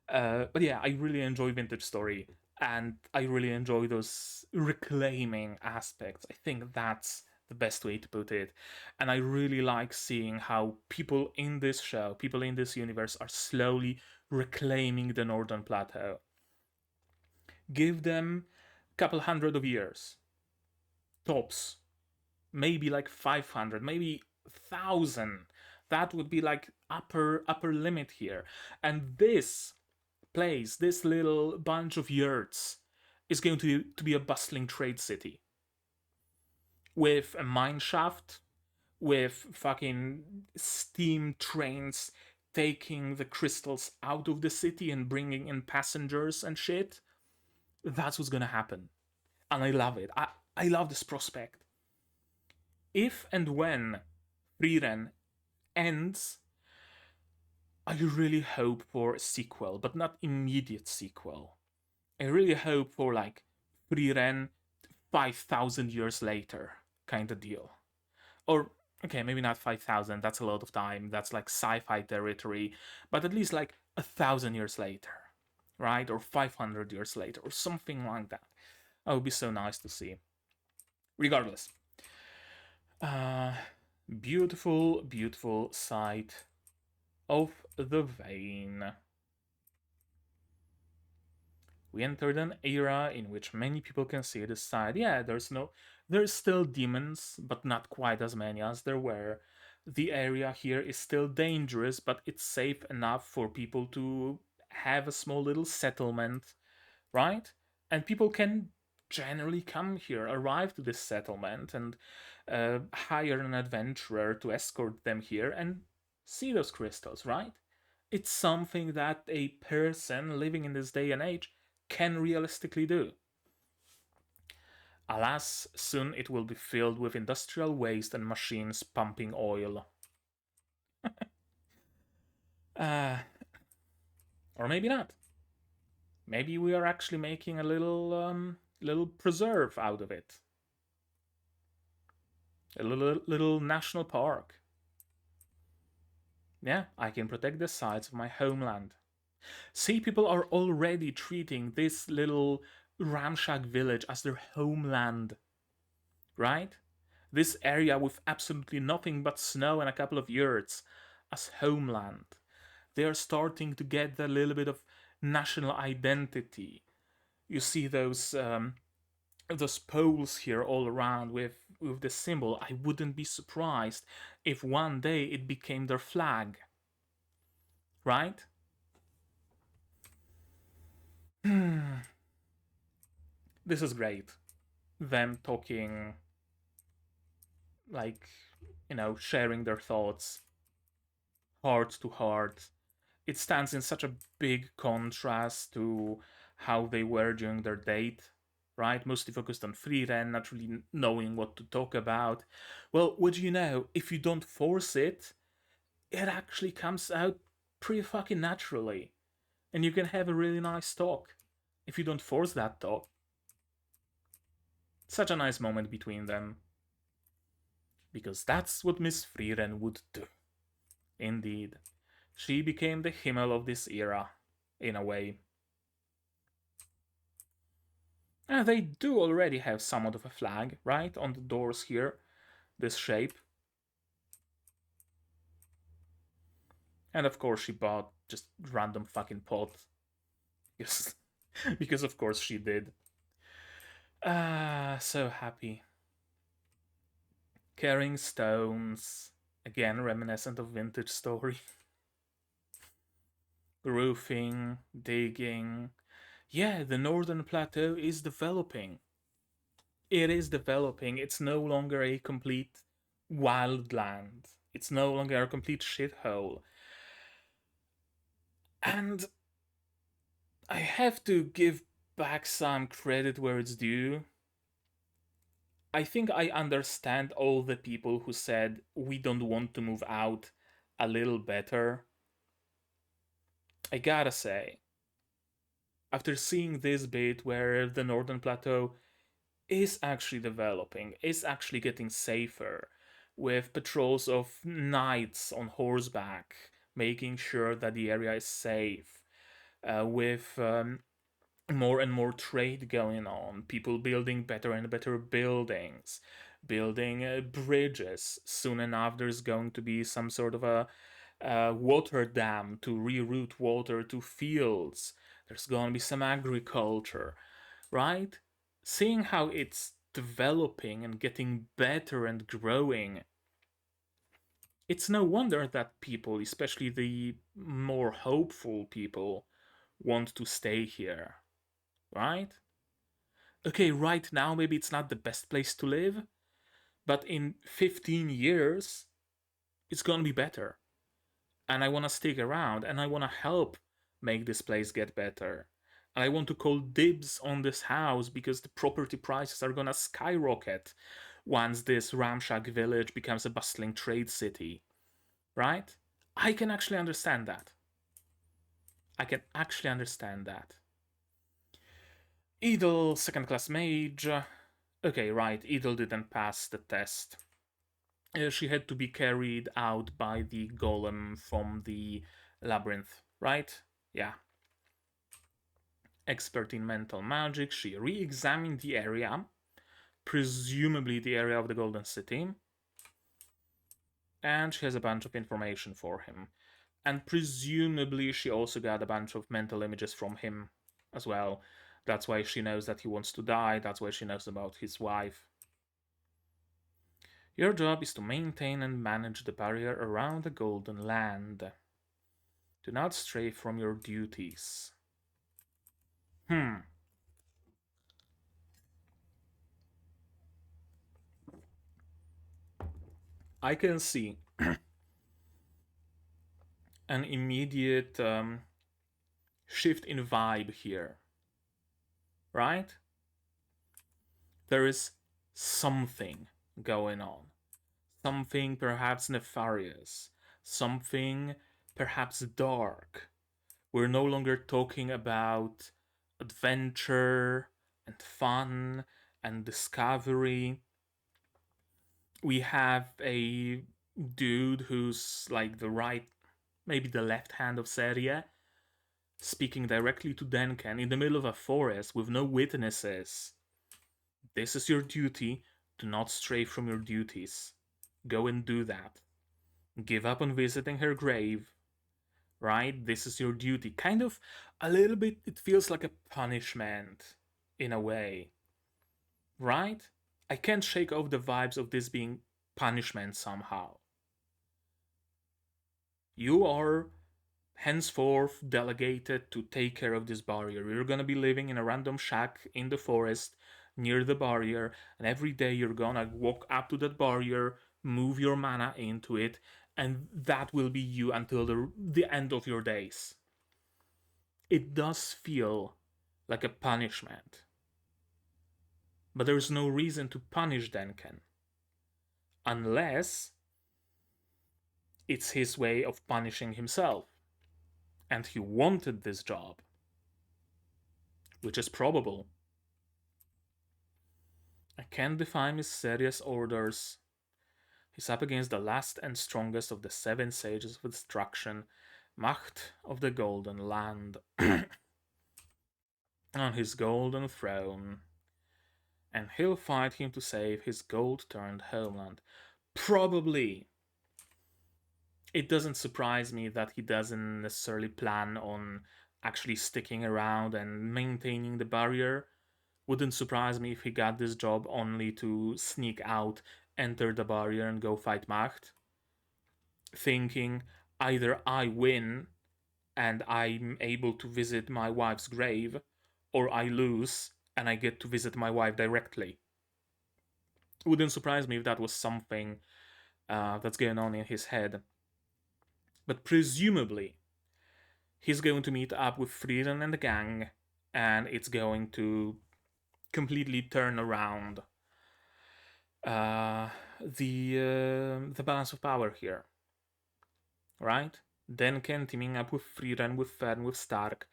But yeah, I really enjoy Vintage Story, and I really enjoy those reclaiming aspects. I think that's the best way to put it. And I really like seeing how people in this show, people in this universe, are slowly reclaiming the Northern Plateau. Give them a couple hundred of years, tops, maybe like 500, maybe 1,000. That would be like upper limit here. And this place, this little bunch of yurts, is going to be a bustling trade city with a mine shaft, with fucking steam trains taking the crystals out of the city and bringing in passengers and shit. That's what's gonna happen. And I love it. I love this prospect. If and when Frieren ends, I really hope for a sequel, but not immediate sequel. I really hope for like Frieren 5,000 years later kind of deal. Or, okay, maybe not 5,000, that's a lot of time, that's like sci-fi territory, but at least like 1,000 years later, right? Or 500 years later, or something like that. That would be so nice to see. Regardless, beautiful, beautiful sight of the vein. We entered an era in which many people can see the side. Yeah, there's still demons, but not quite as many as there were. The area here is still dangerous, but it's safe enough for people to have a small little settlement, right? And people can generally come here, arrive to this settlement, and hire an adventurer to escort them here and see those crystals, right? It's something that a person living in this day and age can realistically do. Alas, soon it will be filled with industrial waste and machines pumping oil. uh, or maybe not. Maybe we are actually making a little preserve out of it. A little national park. Yeah, I can protect the sides of my homeland. See, people are already treating this little ramshack village as their homeland, right? This area with absolutely nothing but snow and a couple of yurts as homeland. They are starting to get a little bit of national identity. You see those poles here all around with the symbol. I wouldn't be surprised if one day it became their flag, right? This is great. Them talking, like, sharing their thoughts, heart to heart. It stands in such a big contrast to how they were during their date, right? Mostly focused on Frieren, not really knowing what to talk about. Well, what do you know? If you don't force it, it actually comes out pretty fucking naturally. And you can have a really nice talk if you don't force that talk. Such a nice moment between them. Because that's what Miss Frieren would do. Indeed. She became the Himmel of this era, in a way. And they do already have somewhat of a flag, right? On the doors here. This shape. And of course she bought just random fucking pot. Because, because of course she did. So happy. Carrying stones. Again, reminiscent of vintage story. Roofing, digging. Yeah, the northern plateau is developing. It is developing. It's no longer a complete wildland. It's no longer a complete shithole. And I have to give back some credit where it's due. I think I understand all the people who said we don't want to move out a little better. I gotta say, after seeing this bit where the Northern Plateau is actually developing, is actually getting safer, with patrols of knights on horseback, making sure that the area is safe, with more and more trade going on, people building better and better buildings, building bridges. Soon enough, there's going to be some sort of a water dam to reroute water to fields. There's going to be some agriculture, right? Seeing how it's developing and getting better and growing, It's no wonder that people, especially the more hopeful people, want to stay here, right? Okay, right now maybe it's not the best place to live, but in 15 years, it's gonna be better. And I wanna stick around and I wanna help make this place get better. And I want to call dibs on this house because the property prices are gonna skyrocket once this ramshack village becomes a bustling trade city, right? I can actually understand that. I can actually understand that. Edel, second class mage. Okay, right, Edel didn't pass the test. She had to be carried out by the golem from the labyrinth, right? Yeah. Expert in mental magic, she re-examined the area, presumably the area of the Golden City, and she has a bunch of information for him. And presumably she also got a bunch of mental images from him as well. That's why she knows that he wants to die, that's why she knows about his wife. Your job is to maintain and manage the barrier around the Golden Land. Do not stray from your duties. I can see an immediate shift in vibe here, right? There is something going on. Something perhaps nefarious. Something perhaps dark. We're no longer talking about adventure and fun and discovery. We have a dude who's like the right, maybe the left hand of Seria, speaking directly to Denken in the middle of a forest with no witnesses. This is your duty. Do not stray from your duties. Go and do that. Give up on visiting her grave. Right? This is your duty. Kind of a little bit, it feels like a punishment in a way. Right? I can't shake off the vibes of this being punishment somehow. You are henceforth delegated to take care of this barrier. You're gonna be living in a random shack in the forest near the barrier, and every day you're gonna walk up to that barrier, move your mana into it, and that will be you until the end of your days. It does feel like a punishment. But there's no reason to punish Denken. Unless it's his way of punishing himself. And he wanted this job. Which is probable. I can't defy his serious orders. He's up against the last and strongest of the 7 sages of destruction, Macht of the Golden Land, on his golden throne. And he'll fight him to save his gold-turned homeland. Probably. It doesn't surprise me that he doesn't necessarily plan on actually sticking around and maintaining the barrier. Wouldn't surprise me if he got this job only to sneak out, enter the barrier, and go fight Macht. Thinking, either I win and I'm able to visit my wife's grave, or I lose and I get to visit my wife directly. Wouldn't surprise me if that was something that's going on in his head. But presumably, he's going to meet up with Frieren and the gang, and it's going to completely turn around the balance of power here, right? Denken teaming up with Frieren, with Fern, with Stark,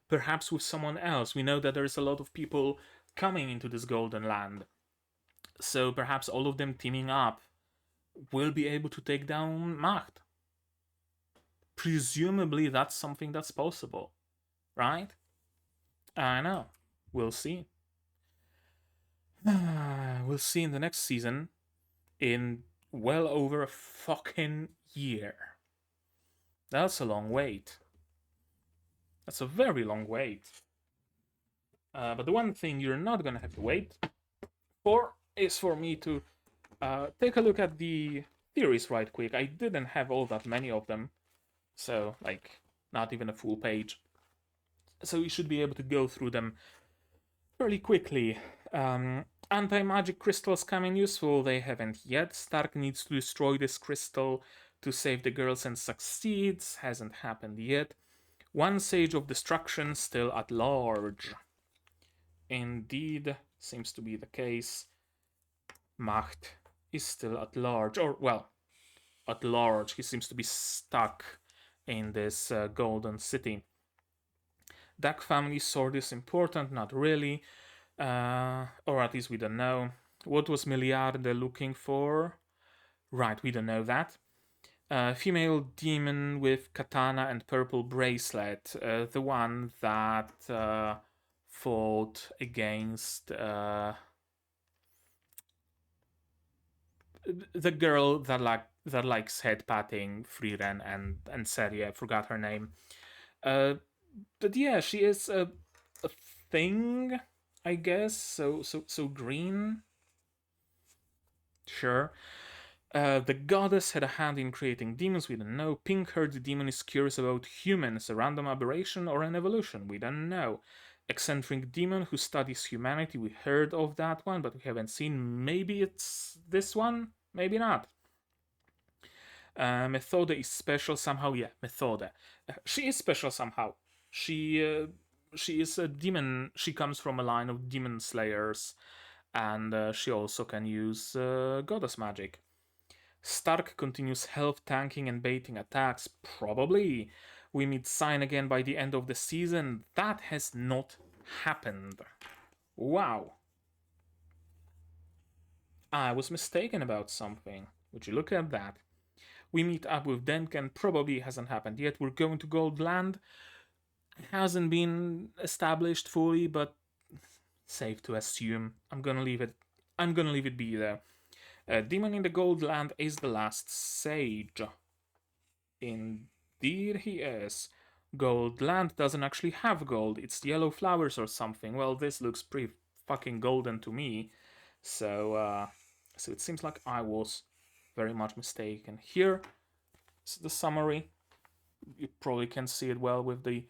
perhaps with someone else. We know that there's a lot of people coming into this Golden Land, so perhaps all of them teaming up will be able to take down Macht. Presumably that's something that's possible, right? I know. We'll see. We'll see in the next season in well over a fucking year. That's a long wait. That's a very long wait. But the one thing you're not gonna have to wait for is for me to take a look at the theories right quick. I didn't have all that many of them, so, like, not even a full page. So we should be able to go through them fairly quickly. Anti-magic crystals come in useful. They haven't yet. Stark needs to destroy this crystal to save the girls and succeeds. Hasn't happened yet. One Sage of Destruction still at large. Indeed, seems to be the case. Macht is still at large. Or, well, at large. He seems to be stuck in this golden city. Duck family sword is important, not really. Or at least we don't know. What was Milliarde looking for? Right, we don't know that. Female demon with katana and purple bracelet. The one that fought against the girl that likes head patting Frieren and Seria. I forgot her name. But yeah, she is a thing, I guess. So green. Sure. The goddess had a hand in creating demons, we don't know. Pink-haired demon is curious about humans, a random aberration or an evolution, we don't know. Eccentric demon who studies humanity, we heard of that one, but we haven't seen. Maybe it's this one, maybe not. Methode is special somehow, yeah, Methode. She is special somehow. She is a demon, she comes from a line of demon slayers, and she also can use goddess magic. Stark continues health tanking and baiting attacks. Probably. We meet Sign again by the end of the season. That has not happened. Wow. I was mistaken about something. Would you look at that? We meet up with Denken. Probably hasn't happened yet. We're going to Goldland. Hasn't been established fully, but safe to assume. I'm gonna leave it be there. Demon in the Goldland is the last sage. Indeed he is. Goldland doesn't actually have gold. It's yellow flowers or something. Well, this looks pretty fucking golden to me. So it seems like I was very much mistaken. Here is the summary. You probably can see it well with the...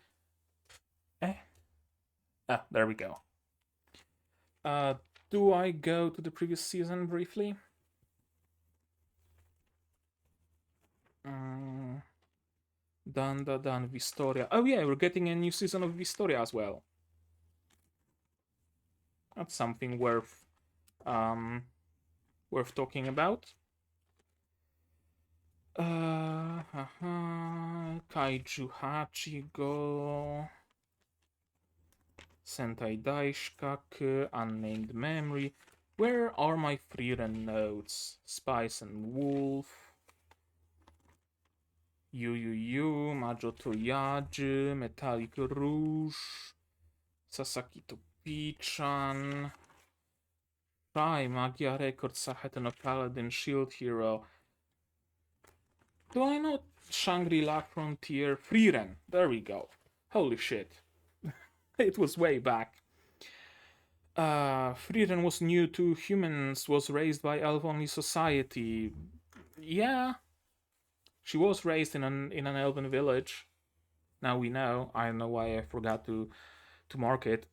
there we go. Do I go to the previous season briefly? Done, Vistoria. Oh yeah, we're getting a new season of Vistoria as well. That's something worth talking about. Kaiju Hachigo, Sentai Daishikaku, Unnamed Memory. Where are my Frieren notes? Spice and Wolf, Yu, Majo Toyaju, Metallic Rouge, Sasaki Topi-chan, Try Magia Records, Sahetano Paladin, Shield Hero. Do I know Shangri-La Frontier? Frieren, there we go. Holy shit. It was way back. Frieren was new to humans, was raised by elf-only society. Yeah. She was raised in an elven village. Now we know. I don't know why I forgot to mark it.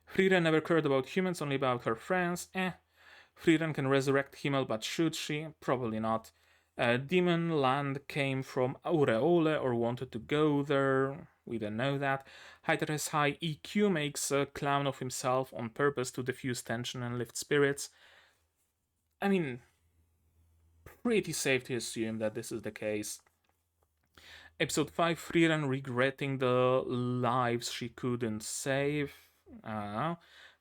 Frieren never cared about humans, only about her friends. Frieren can resurrect Himmel, but should she? Probably not. Demon Land came from Aureole or wanted to go there. We don't know that. Hyder has high EQ, makes a clown of himself on purpose to diffuse tension and lift spirits. I mean, pretty safe to assume that this is the case. Episode 5, Frieren regretting the lives she couldn't save.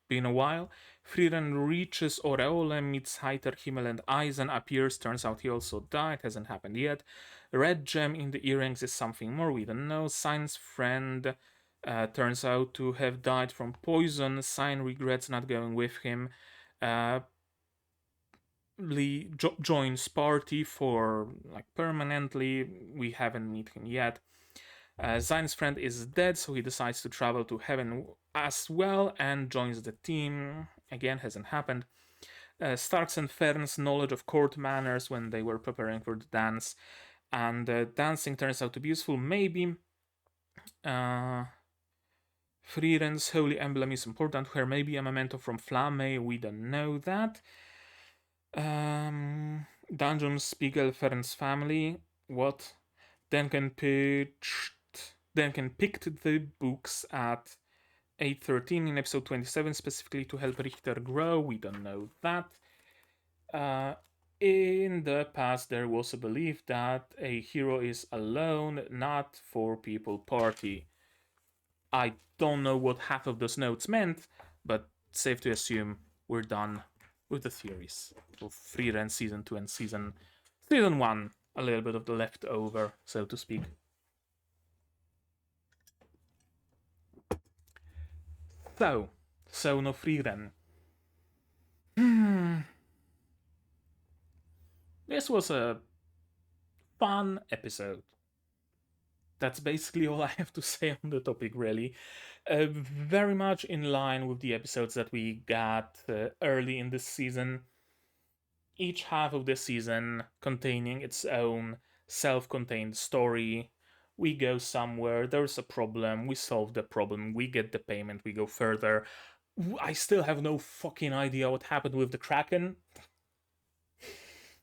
Been a while. Frieren reaches Aureole, meets Hyder, Himmel, and Eisen appears. Turns out he also died. Hasn't happened yet. Red gem in the earrings is something more. We don't know. Sign's friend turns out to have died from poison. Sign regrets not going with him. Lee joins party for like permanently. We haven't met him yet. Sign's friend is dead, so he decides to travel to heaven as well and joins the team. Again, hasn't happened. Stark's and Fern's knowledge of court manners when they were preparing for the dance, and dancing turns out to be useful. Maybe Frieren's holy emblem is important to her. Maybe a memento from Flamme. We don't know that. Dungeon Spiegel Fern's family. What? Duncan picked the books at 8:13 in episode 27 specifically to help Richter grow. We don't know that. In the past, there was a belief that a hero is alone, not four people party. I don't know what half of those notes meant, but safe to assume we're done with the theories of Frieren season 2 and season 1. A little bit of the leftover, so to speak. So no Frieren. This was a fun episode. That's basically all I have to say on the topic, really. Very much in line with the episodes that we got early in this season. Each half of the season containing its own self-contained story. We go somewhere, there's a problem, we solve the problem, we get the payment, we go further. I still have no fucking idea what happened with the Kraken.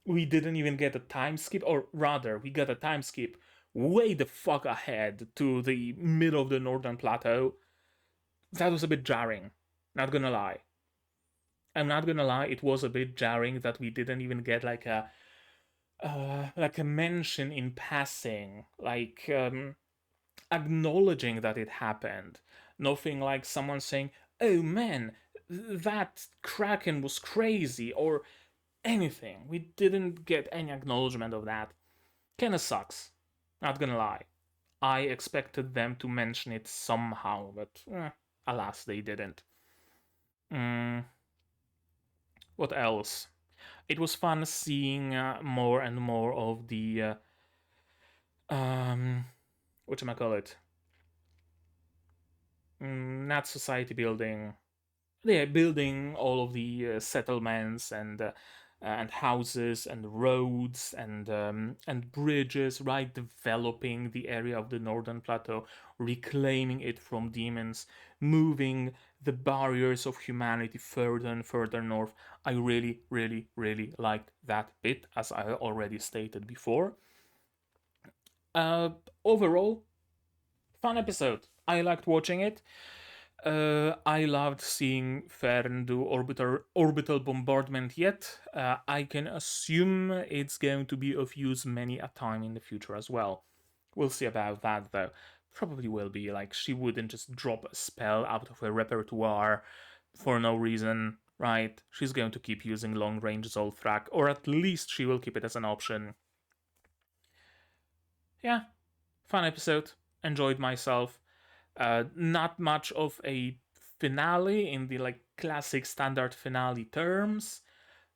We didn't even get a time skip, or rather, we got a time skip way the fuck ahead to the middle of the Northern Plateau. That was a bit jarring, not gonna lie. I'm not gonna lie, it was a bit jarring that we didn't even get like a mention in passing, like acknowledging that it happened. Nothing like someone saying, "Oh man, that Kraken was crazy," or anything. We didn't get any acknowledgement of that. Kinda sucks. Not gonna lie. I expected them to mention it somehow, but alas, they didn't. What else? It was fun seeing more and more of the whatchamacallit? Not society building. Yeah, building all of the settlements and houses and roads and bridges, right? Developing the area of the Northern Plateau, reclaiming it from demons, moving the barriers of humanity further and further north. I really, really, really liked that bit, as I already stated before. Overall, fun episode. I liked watching it. I loved seeing Frieren do orbital bombardment yet. I can assume it's going to be of use many a time in the future as well. We'll see about that though. Probably will be, like, she wouldn't just drop a spell out of her repertoire for no reason, right? She's going to keep using long range Zolthrak, or at least she will keep it as an option. Yeah, fun episode. Enjoyed myself. Not much of a finale in the like classic standard finale terms.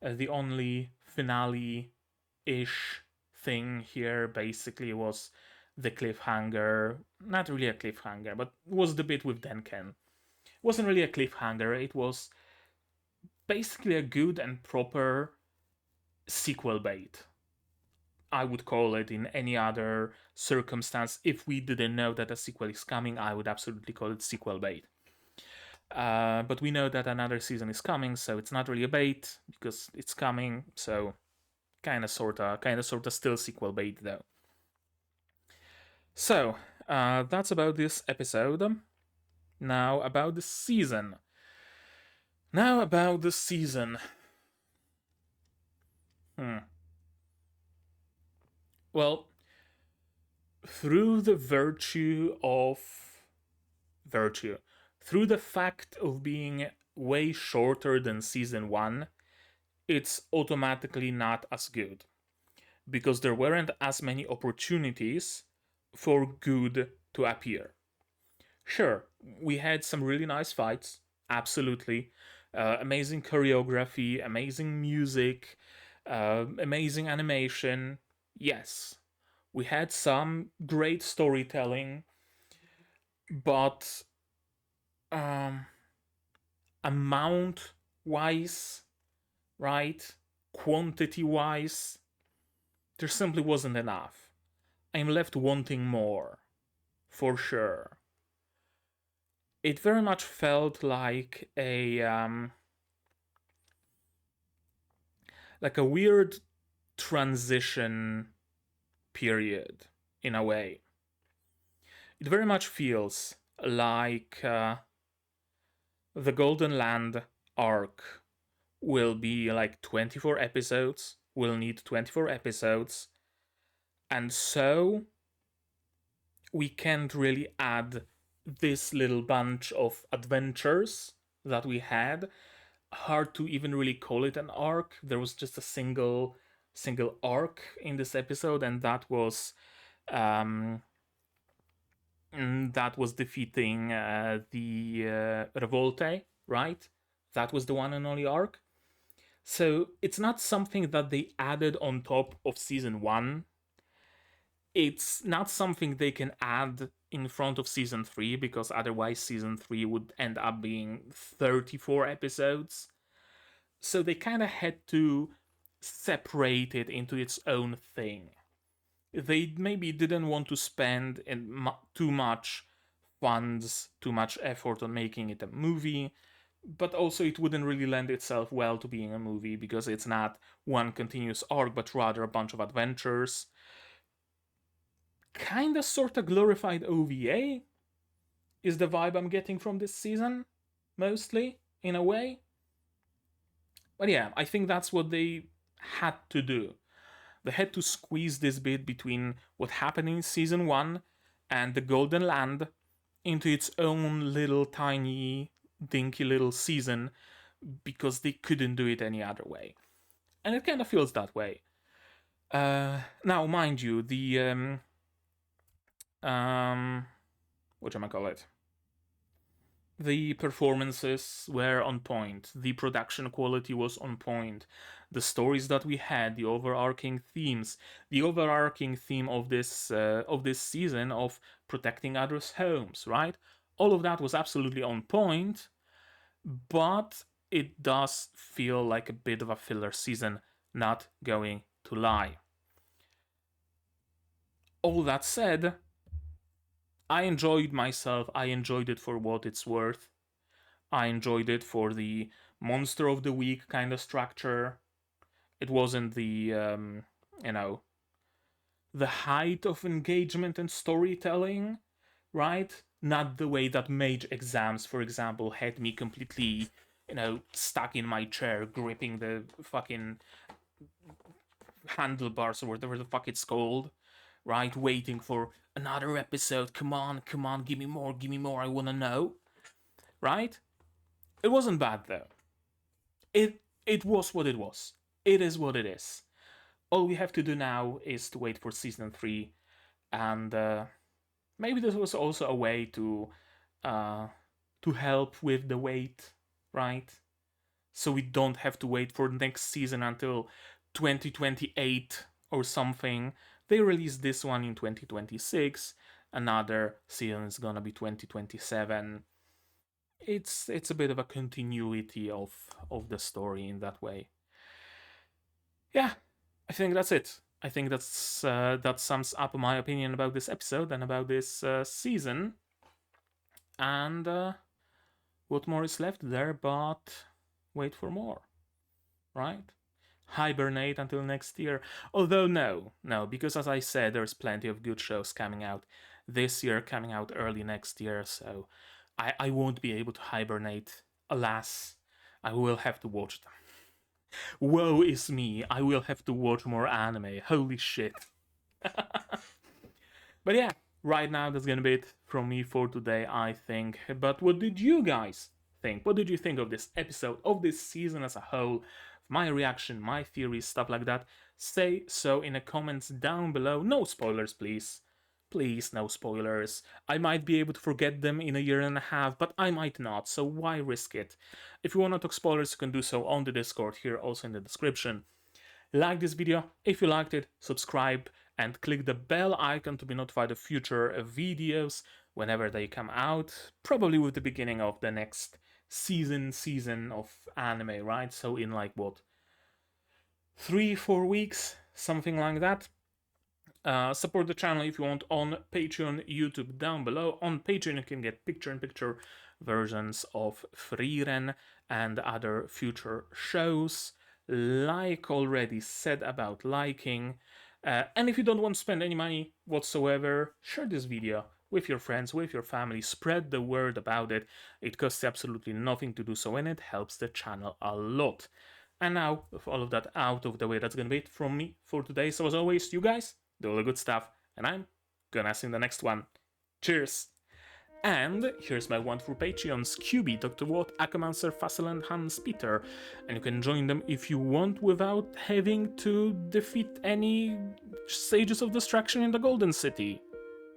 The only finale-ish thing here basically was the cliffhanger. Not really a cliffhanger, but was the bit with Denken. Wasn't really a cliffhanger. It was basically a good and proper sequel bait. I would call it in any other circumstance. If we didn't know that a sequel is coming, I would absolutely call it sequel bait. But we know that another season is coming, so it's not really a bait because it's coming. So kind of sorta still sequel bait though. So that's about this episode. Now about the season. Well, through the through the fact of being way shorter than season 1, it's automatically not as good. Because there weren't as many opportunities for good to appear. Sure, we had some really nice fights, absolutely. Amazing choreography, amazing music, amazing animation. Yes, we had some great storytelling, but amount wise, right? Quantity-wise, there simply wasn't enough. I'm left wanting more, for sure. It very much felt like a weird transition period in a way. It very much feels like the Golden Land arc will be like 24 episodes, will need 24 episodes, and so we can't really add this little bunch of adventures that we had. Hard to even really call it an arc. There was just a single arc in this episode, and that was defeating the Revolte, right? That was the one and only arc. So it's not something that they added on top of season 1. It's not something they can add in front of season 3, because otherwise season 3 would end up being 34 episodes. So they kind of had to separate it into its own thing. They maybe didn't want to spend too much funds, too much effort on making it a movie, but also it wouldn't really lend itself well to being a movie because it's not one continuous arc, but rather a bunch of adventures. Kinda sorta glorified OVA is the vibe I'm getting from this season, mostly, in a way. But yeah, I think that's what they had to do. They had to squeeze this bit between what happened in season 1 and the Golden Land into its own little tiny, dinky little season, because they couldn't do it any other way. And it kind of feels that way. Now, mind you, the whatchamacallit, the performances were on point, the production quality was on point, the stories that we had, the overarching themes, the overarching theme of this season of protecting others' homes, right? All of that was absolutely on point, but it does feel like a bit of a filler season, not going to lie. All that said, I enjoyed myself. I enjoyed it for what it's worth. I enjoyed it for the monster of the week kind of structure. It wasn't the the height of engagement and storytelling, right? Not the way that mage exams, for example, had me completely, stuck in my chair, gripping the fucking handlebars or whatever the fuck it's called, right? Waiting for another episode. Come on, give me more, I wanna know. Right? It wasn't bad though. It was what it was. It is what it is. All we have to do now is to wait for season 3, and maybe this was also a way to help with the wait, right? So we don't have to wait for next season until 2028 or something. They released this one in 2026. Another season is gonna be 2027. It's a bit of a continuity of the story in that way. Yeah, I think that's it. I think that sums up my opinion about this episode and about this season. And what more is left there but wait for more, right? Hibernate until next year. Although no, because as I said, there's plenty of good shows coming out this year, coming out early next year, so I won't be able to hibernate. Alas, I will have to watch them. Woe is me, I will have to watch more anime. Holy shit. But yeah, right now that's gonna be it from me for today, I think. But what did you guys think? What did you think of this episode, of this season as a whole? My reaction, my theories, stuff like that? Say so in the comments down below. No spoilers, please. Please, no spoilers. I might be able to forget them in a year and a half, but I might not, so why risk it? If you want to talk spoilers, you can do so on the Discord here, also in the description. Like this video if you liked it, subscribe, and click the bell icon to be notified of future videos whenever they come out, probably with the beginning of the next season of anime, right? So in like what, 3-4 weeks, something like that. Support the channel if you want on Patreon, YouTube down below. On Patreon you can get picture-in-picture versions of Frieren and other future shows. Like already said about liking. And if you don't want to spend any money whatsoever, share this video with your friends, with your family, spread the word about it. It costs absolutely nothing to do so and it helps the channel a lot. And now, with all of that out of the way, that's gonna be it from me for today. So as always, you guys do all the good stuff, and I'm gonna see you in the next one. Cheers! And here's my wonderful Patreons: QB, Dr. Watt, Akamancer, Fassel, and Hans Peter. And you can join them if you want without having to defeat any Sages of Destruction in the Golden City.